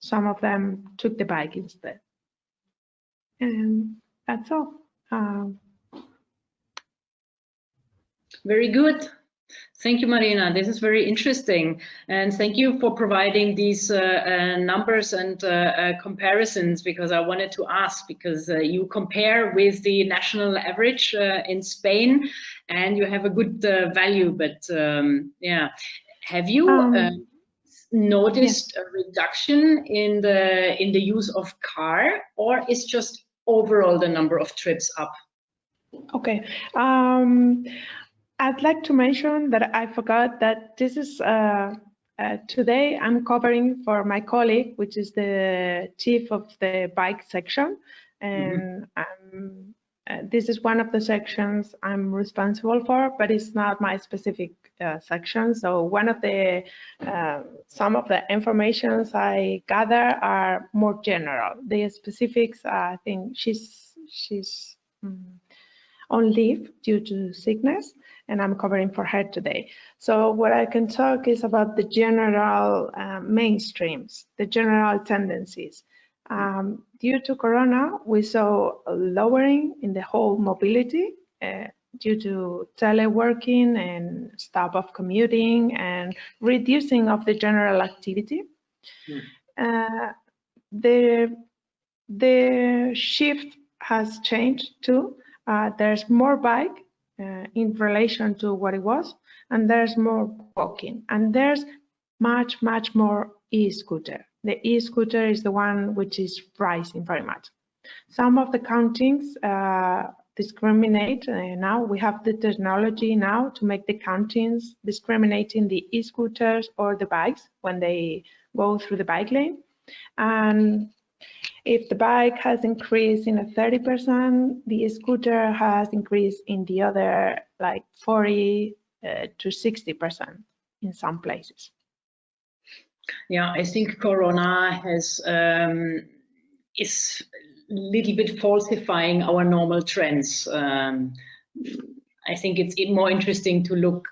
Some of them took the bike instead. And that's all. Very good. Thank you, Marina. This is very interesting. And thank you for providing these numbers and comparisons, because I wanted to ask, because you compare with the national average in Spain and you have a good value. But yeah, have you noticed a reduction in the use of car, or is just overall the number of trips up? Okay. I'd like to mention that I forgot that this is today I'm covering for my colleague, which is the chief of the bike section, and this is one of the sections I'm responsible for, but it's not my specific section. So one of the some of the informations I gather are more general. The specifics, I think she's on leave due to sickness, and I'm covering for her today. So what I can talk is about the general mainstreams, the general tendencies. Due to Corona, we saw a lowering in the whole mobility due to teleworking and stop of commuting and reducing of the general activity. The shift has changed too. There's more bike in relation to what it was, and there's more walking, and there's much more e-scooter. The e-scooter is the one which is rising very much. Some of the countings discriminate. Now we have the technology now to make the countings discriminating the e-scooters or the bikes when they go through the bike lane. And if the bike has increased in a 30%, the scooter has increased in the other like 40 to 60% in some places. Yeah, I think Corona has is a little bit falsifying our normal trends. I think it's more interesting to look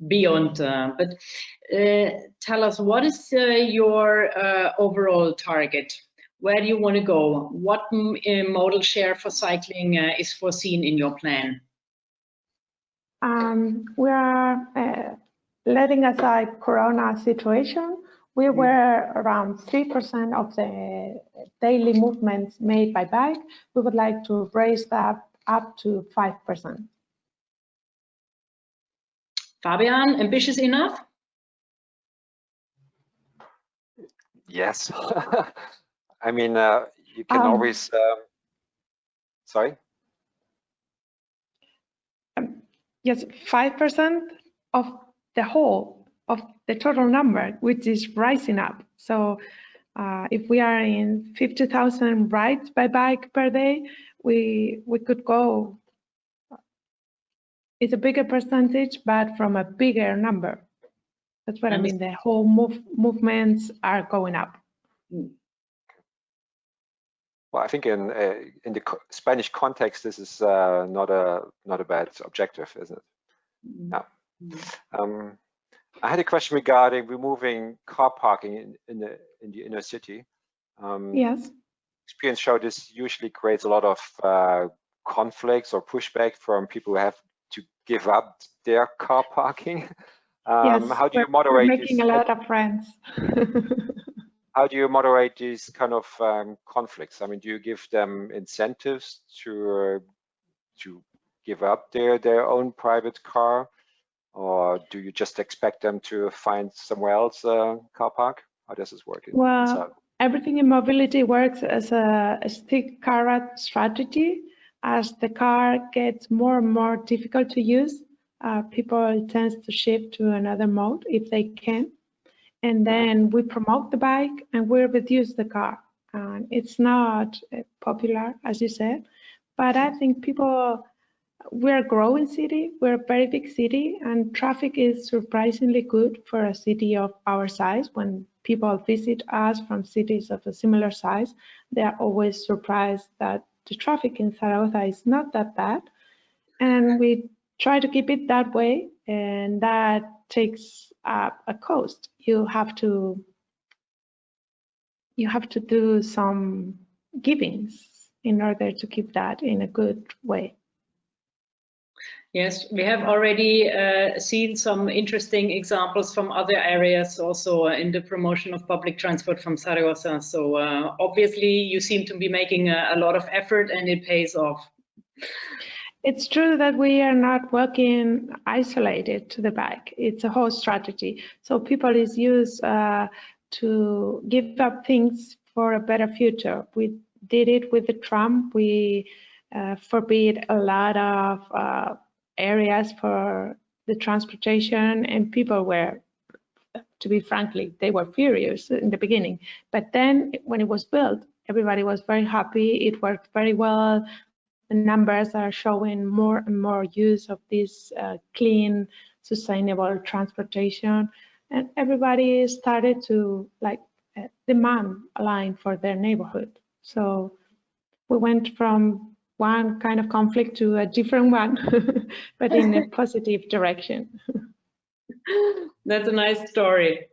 beyond. But tell us, what is your overall target? Where do you want to go? What modal share for cycling is foreseen in your plan? We are letting aside Corona situation. We were around 3% of the daily movements made by bike. We would like to raise that up to 5%. Fabian, ambitious enough? Yes. I mean, you can always, sorry? Yes, 5% of the whole, of the total number, which is rising up. So if we are in 50,000 rides by bike per day, we could go, it's a bigger percentage, but from a bigger number. That's what I mean, the whole movements are going up. Well, I think in the Spanish context, this is not a bad objective, isn't it? No. I had a question regarding removing car parking in the inner city. Yes. Experience showed this usually creates a lot of conflicts or pushback from people who have to give up their car parking. Yes, how do you moderate? We're making a lot of friends. How do you moderate these kind of conflicts? I mean, do you give them incentives to give up their own private car, or do you just expect them to find somewhere else a car park? How does this work? Well, everything in mobility works as a stick carrot strategy. As the car gets more and more difficult to use, people tend to shift to another mode if they can. And then we promote the bike and we reduce the car. And it's not popular, as you said, but I think we're a growing city, we're a very big city, and traffic is surprisingly good for a city of our size. When people visit us from cities of a similar size, they are always surprised that the traffic in Zaragoza is not that bad. And we try to keep it that way, and that takes a cost. You have to do some givings in order to keep that in a good way. Yes, we have already seen some interesting examples from other areas also in the promotion of public transport from Zaragoza. So obviously you seem to be making a lot of effort and it pays off. It's true that we are not working isolated to the bike. It's a whole strategy. So people is used to give up things for a better future. We did it with the tram. We forbid a lot of areas for the transportation, and people were, to be frankly, they were furious in the beginning. But then when it was built, everybody was very happy. It worked very well. The numbers are showing more and more use of this clean, sustainable transportation, and everybody started to demand a line for their neighborhood. So we went from one kind of conflict to a different one, but in a positive direction. That's a nice story.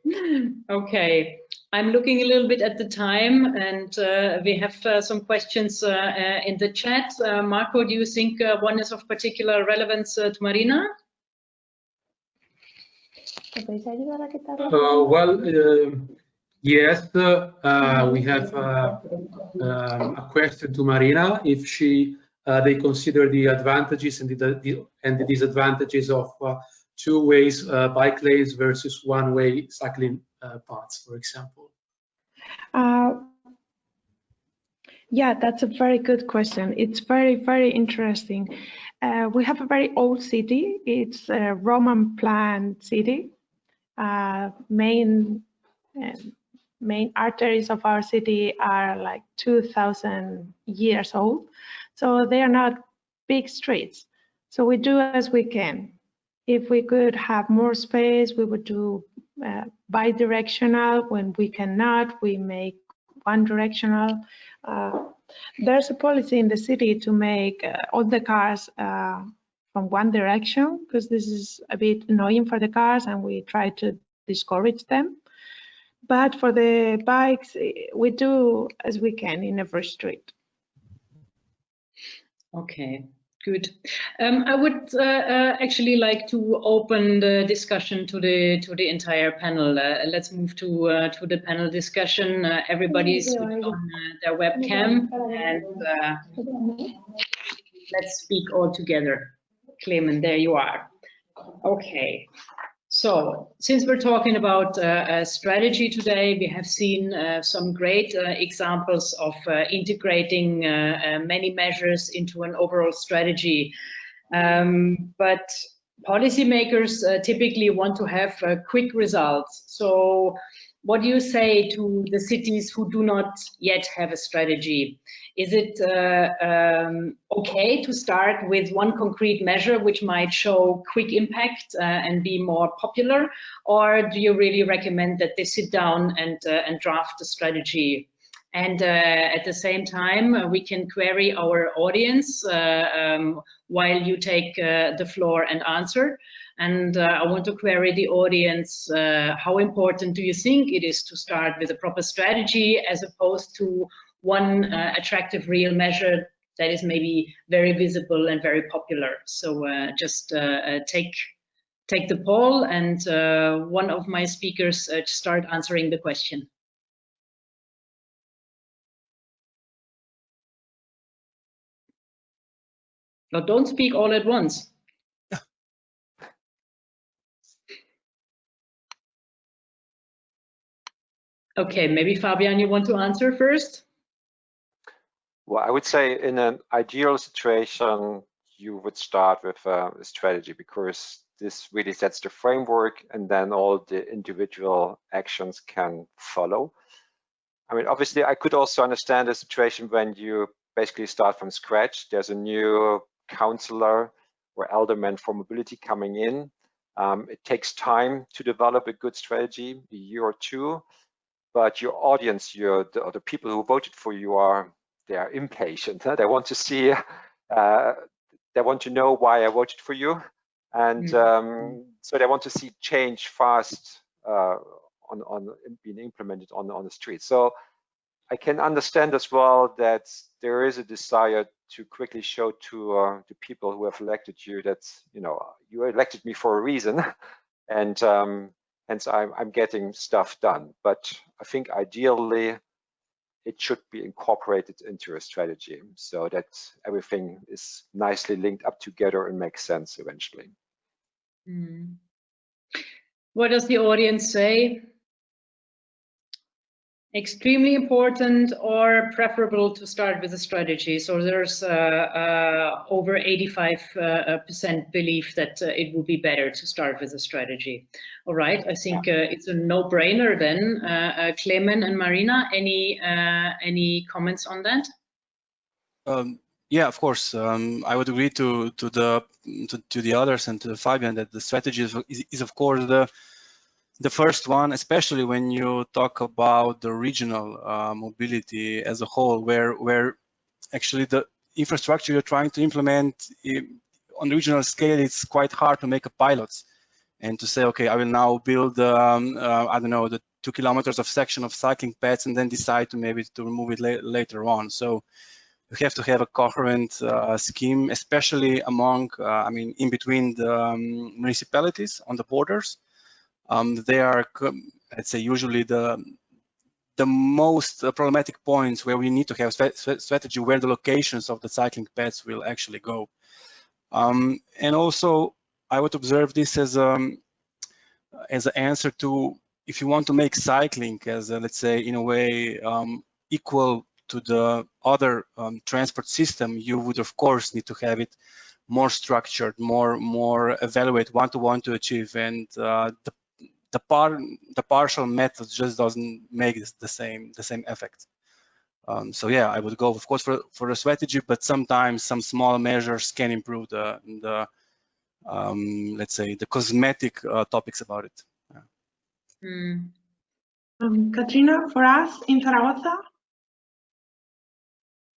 Okay, I'm looking a little bit at the time, and we have some questions in the chat. Marco, do you think one is of particular relevance to Marina? Yes, we have a question to Marina if they consider the advantages and the disadvantages of two-way bike lanes versus one-way cycling paths, for example. Yeah, that's a very good question. It's very, very interesting. We have a very old city. It's a Roman planned city. Main arteries of our city are like 2,000 years old. So they are not big streets. So we do as we can. If we could have more space, we would do bi-directional. When we cannot, we make one-directional. There's a policy in the city to make all the cars from one direction, because this is a bit annoying for the cars and we try to discourage them. But for the bikes, we do as we can in every street. Okay. Good. I would actually like to open the discussion to the entire panel. Let's move to the panel discussion. Everybody's on their webcam, and let's speak all together. Klemen, there you are. Okay. So, since we're talking about strategy today, we have seen some great examples of integrating many measures into an overall strategy. But policymakers typically want to have quick results. So, what do you say to the cities who do not yet have a strategy? Is it okay to start with one concrete measure which might show quick impact and be more popular? Or do you really recommend that they sit down and draft a strategy? And at the same time, we can query our audience while you take the floor and answer. And I want to query the audience, how important do you think it is to start with a proper strategy as opposed to one attractive real measure that is maybe very visible and very popular? So just take the poll, and one of my speakers start answering the question. Now, don't speak all at once. Okay, maybe Fabian, you want to answer first? Well, I would say in an ideal situation, you would start with a strategy, because this really sets the framework and then all the individual actions can follow. I mean, obviously, I could also understand a situation when you basically start from scratch. There's a new counselor or alderman for mobility coming in. It takes time to develop a good strategy, a year or two. But your audience, the people who voted for you, they are impatient. Huh? They want to see, they want to know why I voted for you, and so they want to see change fast on being implemented on the street. So I can understand as well that there is a desire to quickly show to the people who have elected you that, you know, you elected me for a reason, and so I'm getting stuff done. But I think ideally it should be incorporated into a strategy so that everything is nicely linked up together and makes sense eventually. What does the audience say? Extremely important or preferable to start with a strategy? So there's over 85% belief that it would be better to start with a strategy. All right, I think it's a no-brainer then. Klemen and Marina, any comments on that? Yeah, of course. I would agree to the others and to Fabian that the strategy is of course the first one, especially when you talk about the regional mobility as a whole, where actually the infrastructure you're trying to implement on the regional scale, it's quite hard to make a pilot and to say, okay, I will now build, I don't know, the 2 kilometers of section of cycling paths and then decide to maybe to remove it later on. So you have to have a coherent scheme, especially among, I mean, in between the municipalities on the borders. They are, let's say, usually the most problematic points where we need to have strategy where the locations of the cycling paths will actually go. And also, I would observe this as an answer to, if you want to make cycling as a, let's say, in a way equal to the other transport system, you would of course need to have it more structured, more evaluate what to want to achieve, and the partial method just doesn't make the same effect. So yeah, I would go of course for a strategy, but sometimes some small measures can improve the let's say the cosmetic topics about it. Katrina, for us in Zaragoza.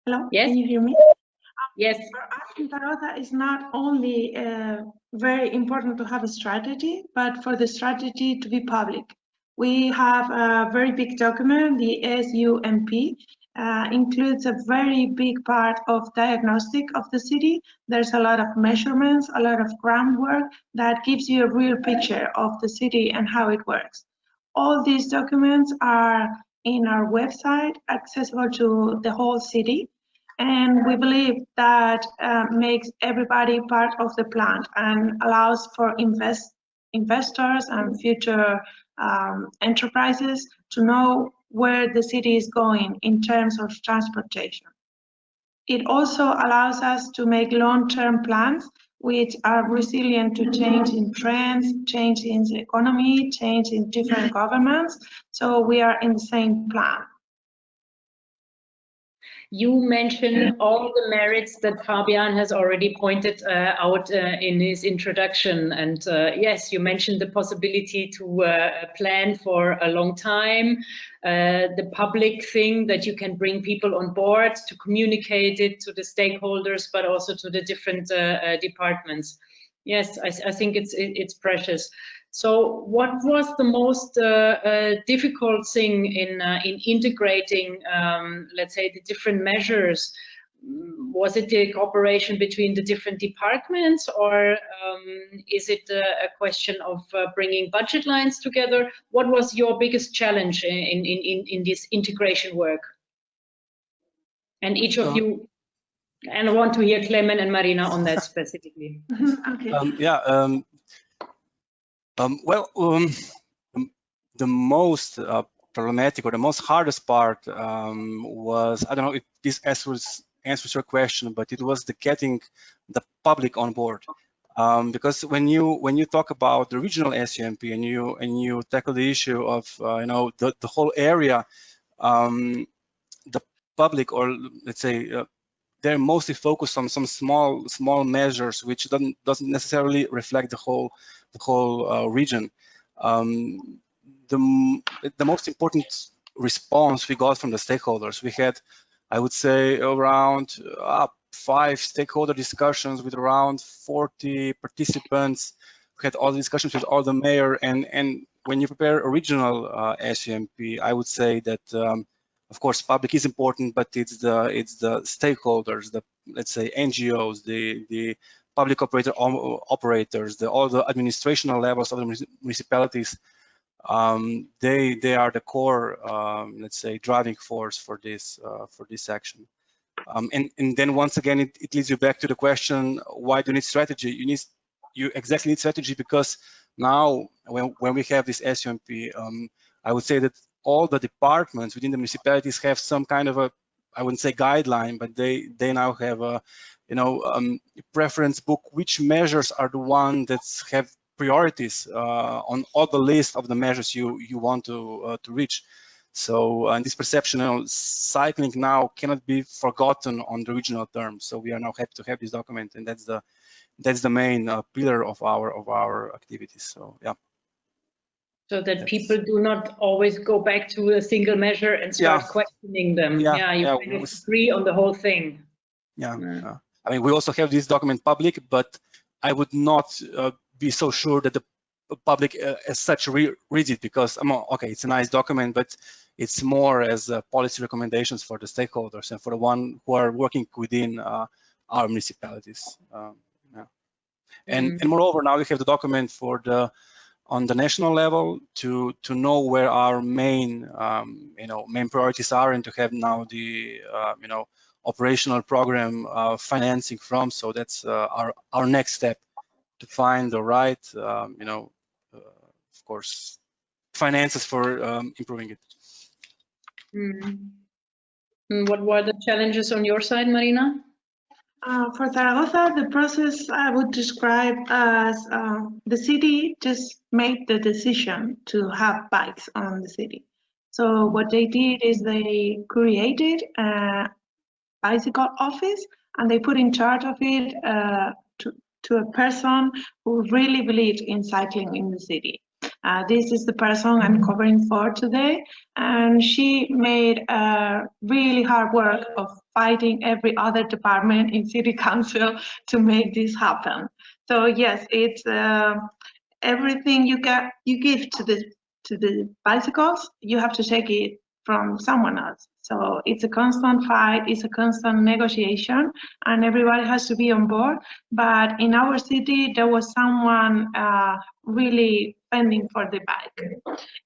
Hello, yes. Can you hear me? Yes. For us in Zaragoza, it's not only very important to have a strategy, but for the strategy to be public. We have a very big document, the SUMP, includes a very big part of diagnostic of the city. There's a lot of measurements, a lot of groundwork that gives you a real picture of the city and how it works. All these documents are in our website, accessible to the whole city. And we believe that makes everybody part of the plan and allows for investors and future enterprises to know where the city is going in terms of transportation. It also allows us to make long-term plans which are resilient to change in trends, change in the economy, change in different governments. So we are in the same plan. You mentioned all the merits that Fabian has already pointed out in his introduction. And yes, you mentioned the possibility to plan for a long time, the public thing that you can bring people on board to communicate it to the stakeholders, but also to the different departments. Yes, I think it's precious. So what was the most difficult thing in integrating, let's say, the different measures? Was it the cooperation between the different departments, or is it a question of bringing budget lines together? What was your biggest challenge in this integration work? And each of you, and I want to hear Klemen and Marina on that specifically. Okay. The most problematic or the most hardest part was, I don't know if this answers your question, but it was the getting the public on board. Because when you talk about the regional SUMP and you tackle the issue of you know, the whole area, the public, or let's say they're mostly focused on some small measures which doesn't necessarily reflect the whole region. The most important response we got from the stakeholders, we had, I would say, around 5 stakeholder discussions with around 40 participants. We had all the discussions with all the mayor, and when you prepare a regional SUMP, I would say that Of course, public is important, but it's the stakeholders, the, let's say, NGOs, the public operators, all the administrational levels of the municipalities. They are the core, let's say, driving force for this action. And then once again, it leads you back to the question: why do you need strategy? You exactly need strategy because now, when we have this SUMP, I would say that all the departments within the municipalities have some kind of a, I wouldn't say guideline, but they now have a, preference book. Which measures are the ones that have priorities on all the list of the measures you want to reach? So, and this perception, cycling now cannot be forgotten on the regional terms. So we are now happy to have this document, and that's the main pillar of our activities. So yeah. So that people do not always go back to a single measure and start questioning them. You kind of agree on the whole thing. I mean, we also have this document public, but I would not be so sure that the public as such reads it, because okay, it's a nice document, but it's more as policy recommendations for the stakeholders and for the one who are working within our municipalities. And moreover, now we have the document for on the national level to know where our main main priorities are, and to have now the operational program financing from. So that's our next step, to find the right of course finances for improving it. What were the challenges on your side, Marina? For Zaragoza, the process I would describe as the city just made the decision to have bikes on the city. So what they did is they created a bicycle office, and they put in charge of it to a person who really believed in cycling in the city. This is the person I'm covering for today, and she made really hard work of fighting every other department in city council to make this happen. So yes, it's everything you give to the bicycles, you have to take it from someone else. So it's a constant fight, it's a constant negotiation, and everybody has to be on board. But in our city, there was someone really fending for the bike.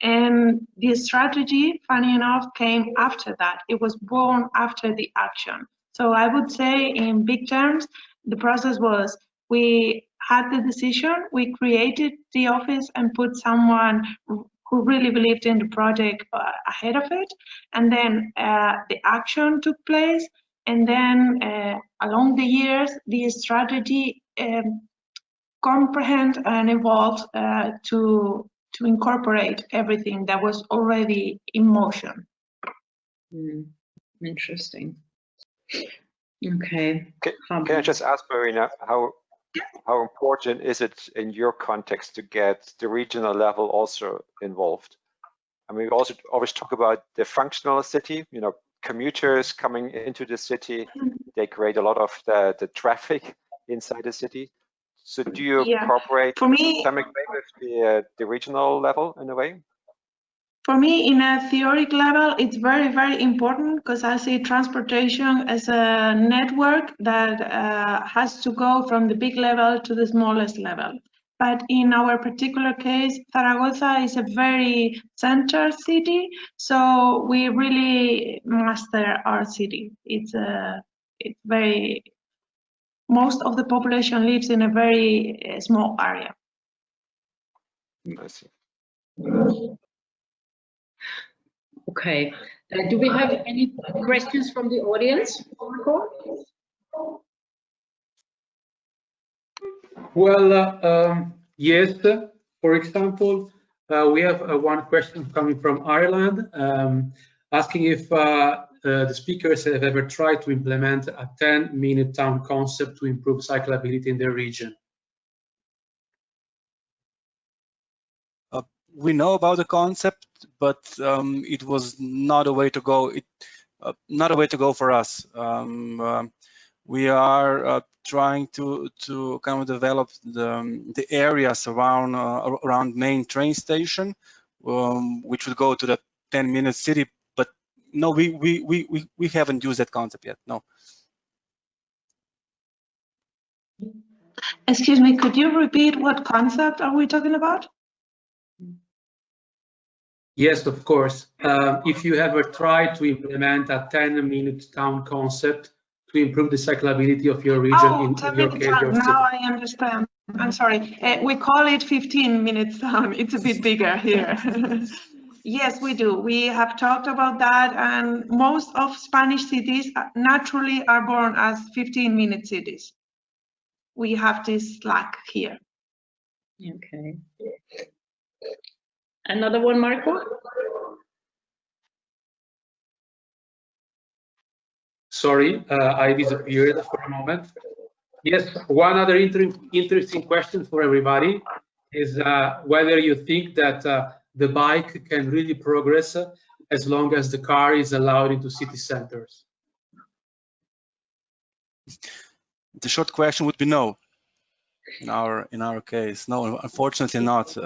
And the strategy, funny enough, came after that. It was born after the action. So I would say in big terms, the process was, we had the decision, we created the office and put someone who really believed in the project ahead of it. And then the action took place. And then along the years, the strategy comprehend and evolved to incorporate everything that was already in motion. Interesting. Okay. Can I just ask, Marina, how important is it in your context to get the regional level also involved? I mean, we also always talk about the functional city, commuters coming into the city, they create a lot of the traffic inside the city. So do you cooperate for me, with the regional level in a way? For me, in a theoretic level, it's very, very important, because I see transportation as a network that has to go from the big level to the smallest level. But in our particular case, Zaragoza is a very center city, so we really master our city. It's very, most of the population lives in a very small area. I see. Okay. Do we have any questions from the audience? Well, yes. For example, we have one question coming from Ireland, asking if the speakers have ever tried to implement a 10-minute town concept to improve cyclability in their region. We know about the concept, but it was not a way to go. Not a way to go for us. We are trying to kind of develop the areas around main train station, which would go to the 10-minute city. But no, we haven't used that concept yet. No. Excuse me, could you repeat what concept are we talking about? Yes, of course. If you ever try to implement a 10-minute town concept to improve the cyclability of your region, in your case, your city. Now I understand. I'm sorry. We call it 15 minutes town. It's a bit bigger here. Yes, we do. We have talked about that, and most of Spanish cities naturally are born as 15-minute cities. We have this slack here. Okay. Another one, Marco? Sorry, I disappeared for a moment. Yes, one other interesting question for everybody is whether you think that the bike can really progress as long as the car is allowed into city centers. The short question would be no. In our case, no, unfortunately not.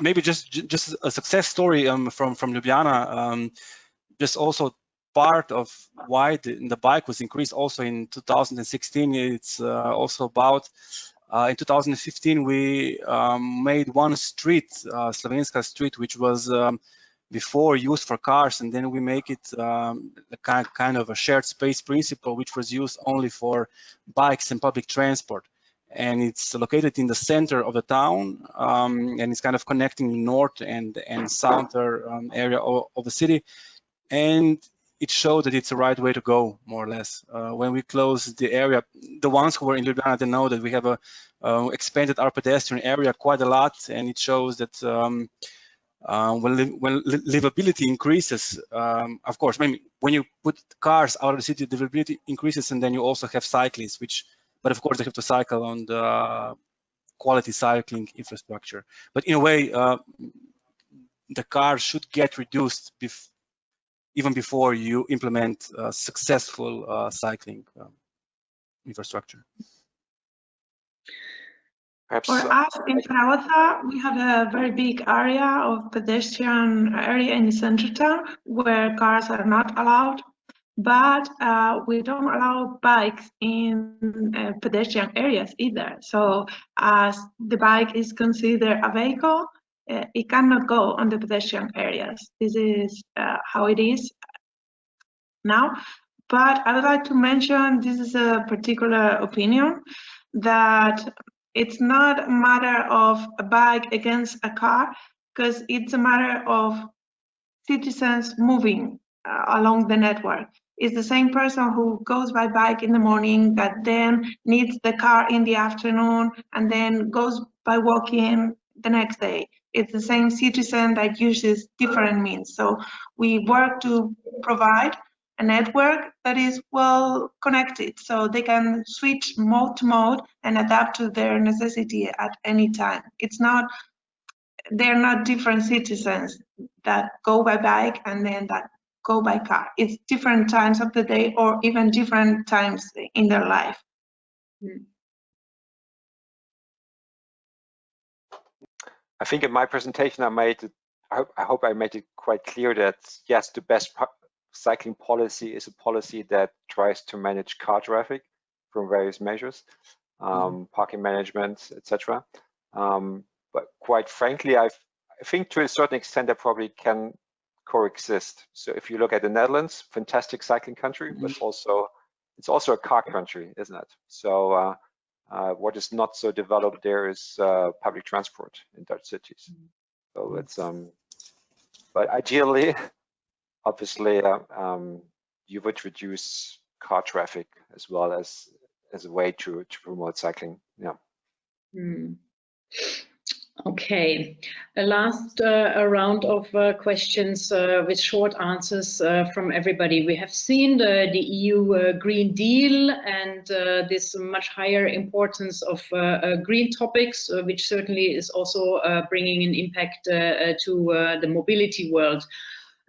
Maybe just a success story from Ljubljana. Just also part of why the bike was increased also in 2016. It's also about in 2015 we made one street, Slovenska street, which was before used for cars, and then we make it kind of a shared space principle, which was used only for bikes and public transport. And it's located in the center of the town, and it's kind of connecting north and southern area of the city. And it showed that it's the right way to go, more or less. When we close the area, the ones who were in Ljubljana, they know that we have expanded our pedestrian area quite a lot, and it shows that when livability increases, of course, maybe when you put cars out of the city, livability increases, and then you also have cyclists, but of course they have to cycle on the quality cycling infrastructure. But in a way, the cars should get reduced even before you implement successful cycling infrastructure. For us in Zaragoza, we have a very big area of pedestrian area in the center town where cars are not allowed, but we don't allow bikes in pedestrian areas either. So as the bike is considered a vehicle, it cannot go on the pedestrian areas. This is how it is now. But I would like to mention, this is a particular opinion, that it's not a matter of a bike against a car, because it's a matter of citizens moving along the network. It's the same person who goes by bike in the morning that then needs the car in the afternoon and then goes by walking the next day. It's the same citizen that uses different means. So we work to provide a network that is well connected, so they can switch mode to mode and adapt to their necessity at any time. They're not different citizens that go by bike and then that go by car. It's different times of the day or even different times in their life. I think in my presentation I hope I made it quite clear that yes, the best cycling policy is a policy that tries to manage car traffic from various measures, parking management, etc. But quite frankly, I think to a certain extent they probably can coexist. So if you look at the Netherlands, fantastic cycling country, but it's also a car country, isn't it? So what is not so developed there is public transport in Dutch cities. So it's but ideally, obviously, you would reduce car traffic as well as a way to promote cycling. Yeah. Okay, a last round of questions with short answers from everybody. We have seen the EU Green Deal and this much higher importance of green topics, which certainly is also bringing an impact to the mobility world.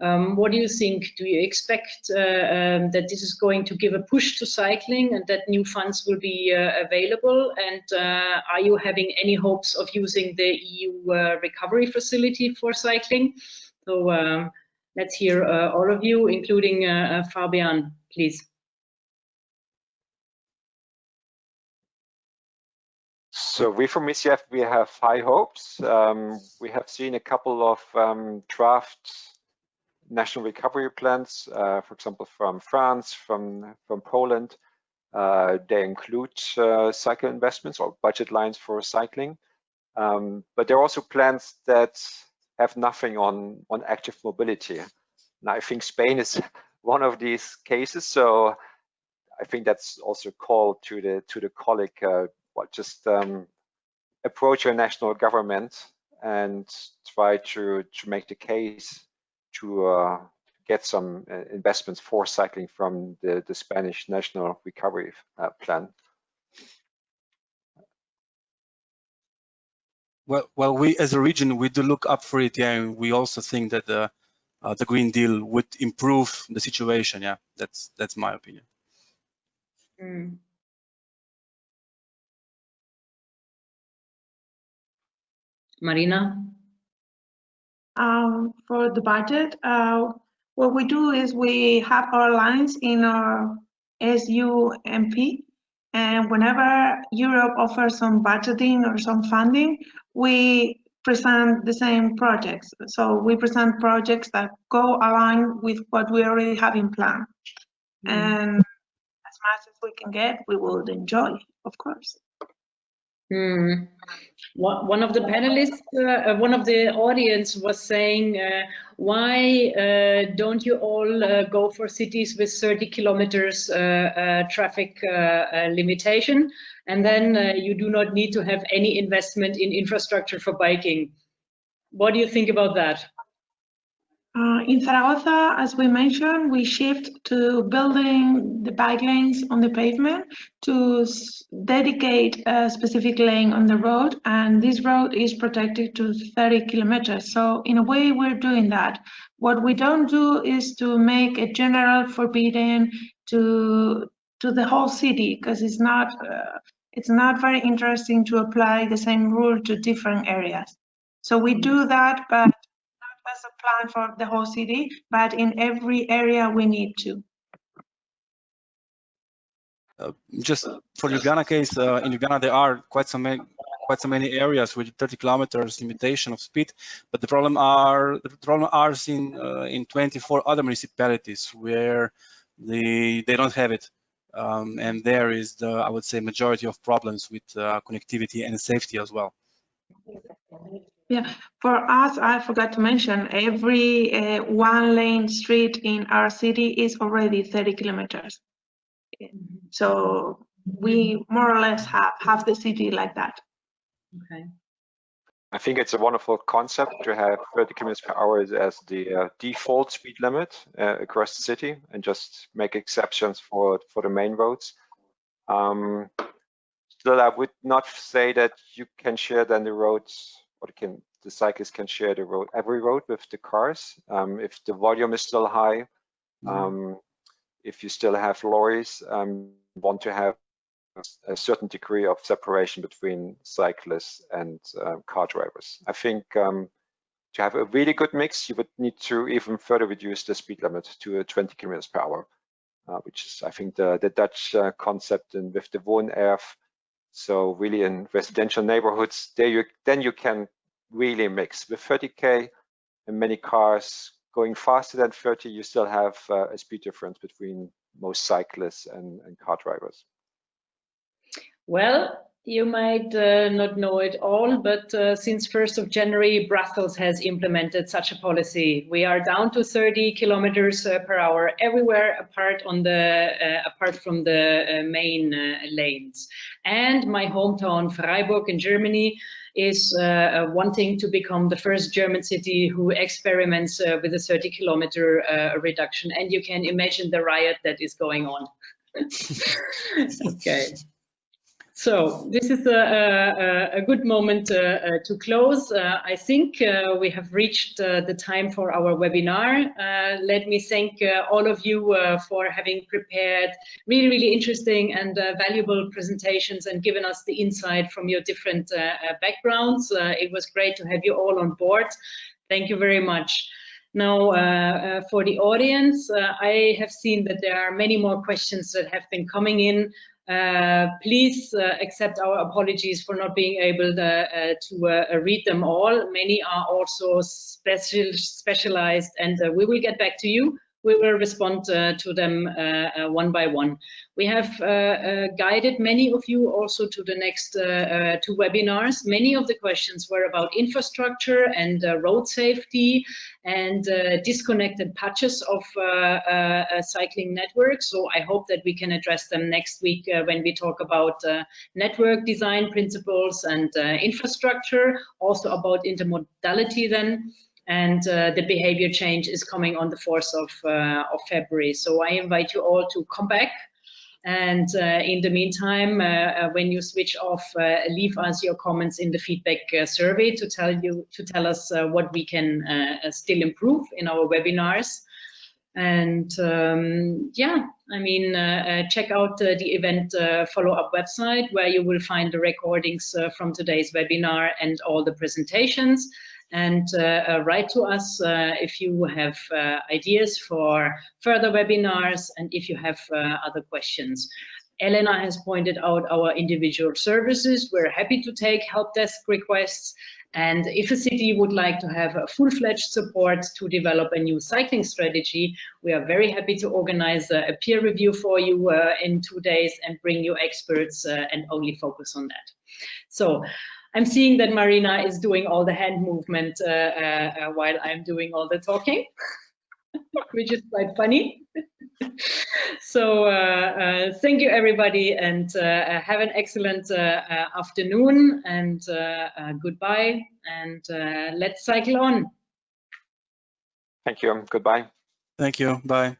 What do you think? Do you expect that this is going to give a push to cycling and that new funds will be available? And are you having any hopes of using the EU recovery facility for cycling? So let's hear all of you, including Fabian, please. So we from ECF, we have high hopes. We have seen a couple of draft national recovery plans, for example, from France, from Poland. They include cycle investments or budget lines for cycling. But there are also plans that have nothing on active mobility. Now, I think Spain is one of these cases. So I think that's also a call to the colleague, just approach your national government and try to make the case to get some investments for cycling from the Spanish National Recovery Plan. Well, we as a region, we do look up for it, yeah, and we also think that the Green Deal would improve the situation. Yeah, that's my opinion. Marina? For the budget, what we do is we have our lines in our SUMP, and whenever Europe offers some budgeting or some funding, we present the same projects. So we present projects that go along with what we already have in plan. And as much as we can get, we will enjoy, of course. One of the panelists, one of the audience was saying, why don't you all go for cities with 30 kilometers traffic limitation, and then you do not need to have any investment in infrastructure for biking? What do you think about that? In Zaragoza, as we mentioned, we shift to building the bike lanes on the pavement to dedicate a specific lane on the road, and this road is protected to 30 kilometers. So in a way, we're doing that. What we don't do is to make a general forbidden to the whole city, because it's not very interesting to apply the same rule to different areas. So we do that, but as a plan for the whole city, but in every area we need to. Just for Ljubljana case, in Ljubljana there are quite so many areas with 30 kilometers limitation of speed, but the problem are seen in 24 other municipalities where they don't have it, and there is the, I would say, majority of problems with connectivity and safety as well. Yeah, for us, I forgot to mention, every one-lane street in our city is already 30 kilometers. So we more or less have the city like that. Okay. I think it's a wonderful concept to have 30 kilometers per hour as the default speed limit across the city, and just make exceptions for the main roads. Still, I would not say that you can share then the roads, or the cyclists can share the road, every road with the cars. If the volume is still high, if you still have lorries, want to have a certain degree of separation between cyclists and car drivers. I think to have a really good mix, you would need to even further reduce the speed limit to 20 kilometers per hour, which is, I think, the Dutch concept, and with the Woon-erf. So really in residential neighborhoods, then you can really mix. With 30K and many cars going faster than 30, you still have a speed difference between most cyclists and car drivers. Well, you might not know it all, but since 1st of January, Brussels has implemented such a policy. We are down to 30 kilometers per hour everywhere apart from the main lanes. And my hometown, Freiburg in Germany, is wanting to become the first German city who experiments with a 30-kilometer reduction. And you can imagine the riot that is going on. Okay. So this is a good moment to close. I think we have reached the time for our webinar. Let me thank all of you for having prepared really, really interesting and valuable presentations and given us the insight from your different backgrounds. It was great to have you all on board. Thank you very much. Now, for the audience, I have seen that there are many more questions that have been coming in. Please accept our apologies for not being able to read them all. Many are also specialized, and we will get back to you. We will respond to them one by one. We have guided many of you also to the next 2 webinars. Many of the questions were about infrastructure and road safety and disconnected patches of cycling networks. So I hope that we can address them next week when we talk about network design principles and infrastructure, also about intermodality then. And the behavior change is coming on the 4th of February. So I invite you all to come back. And in the meantime, when you switch off, leave us your comments in the feedback survey to tell us what we can still improve in our webinars. And yeah, I mean, check out the event follow-up website where you will find the recordings from today's webinar and all the presentations. And write to us if you have ideas for further webinars and if you have other questions. Elena has pointed out our individual services. We're happy to take help desk requests. And if a city would like to have a full-fledged support to develop a new cycling strategy, we are very happy to organize a peer review for you in 2 days and bring you experts and only focus on that. So I'm seeing that Marina is doing all the hand movement while I'm doing all the talking, which is quite funny. So thank you, everybody, and have an excellent afternoon, and goodbye, and let's cycle on. Thank you. Goodbye. Thank you. Bye.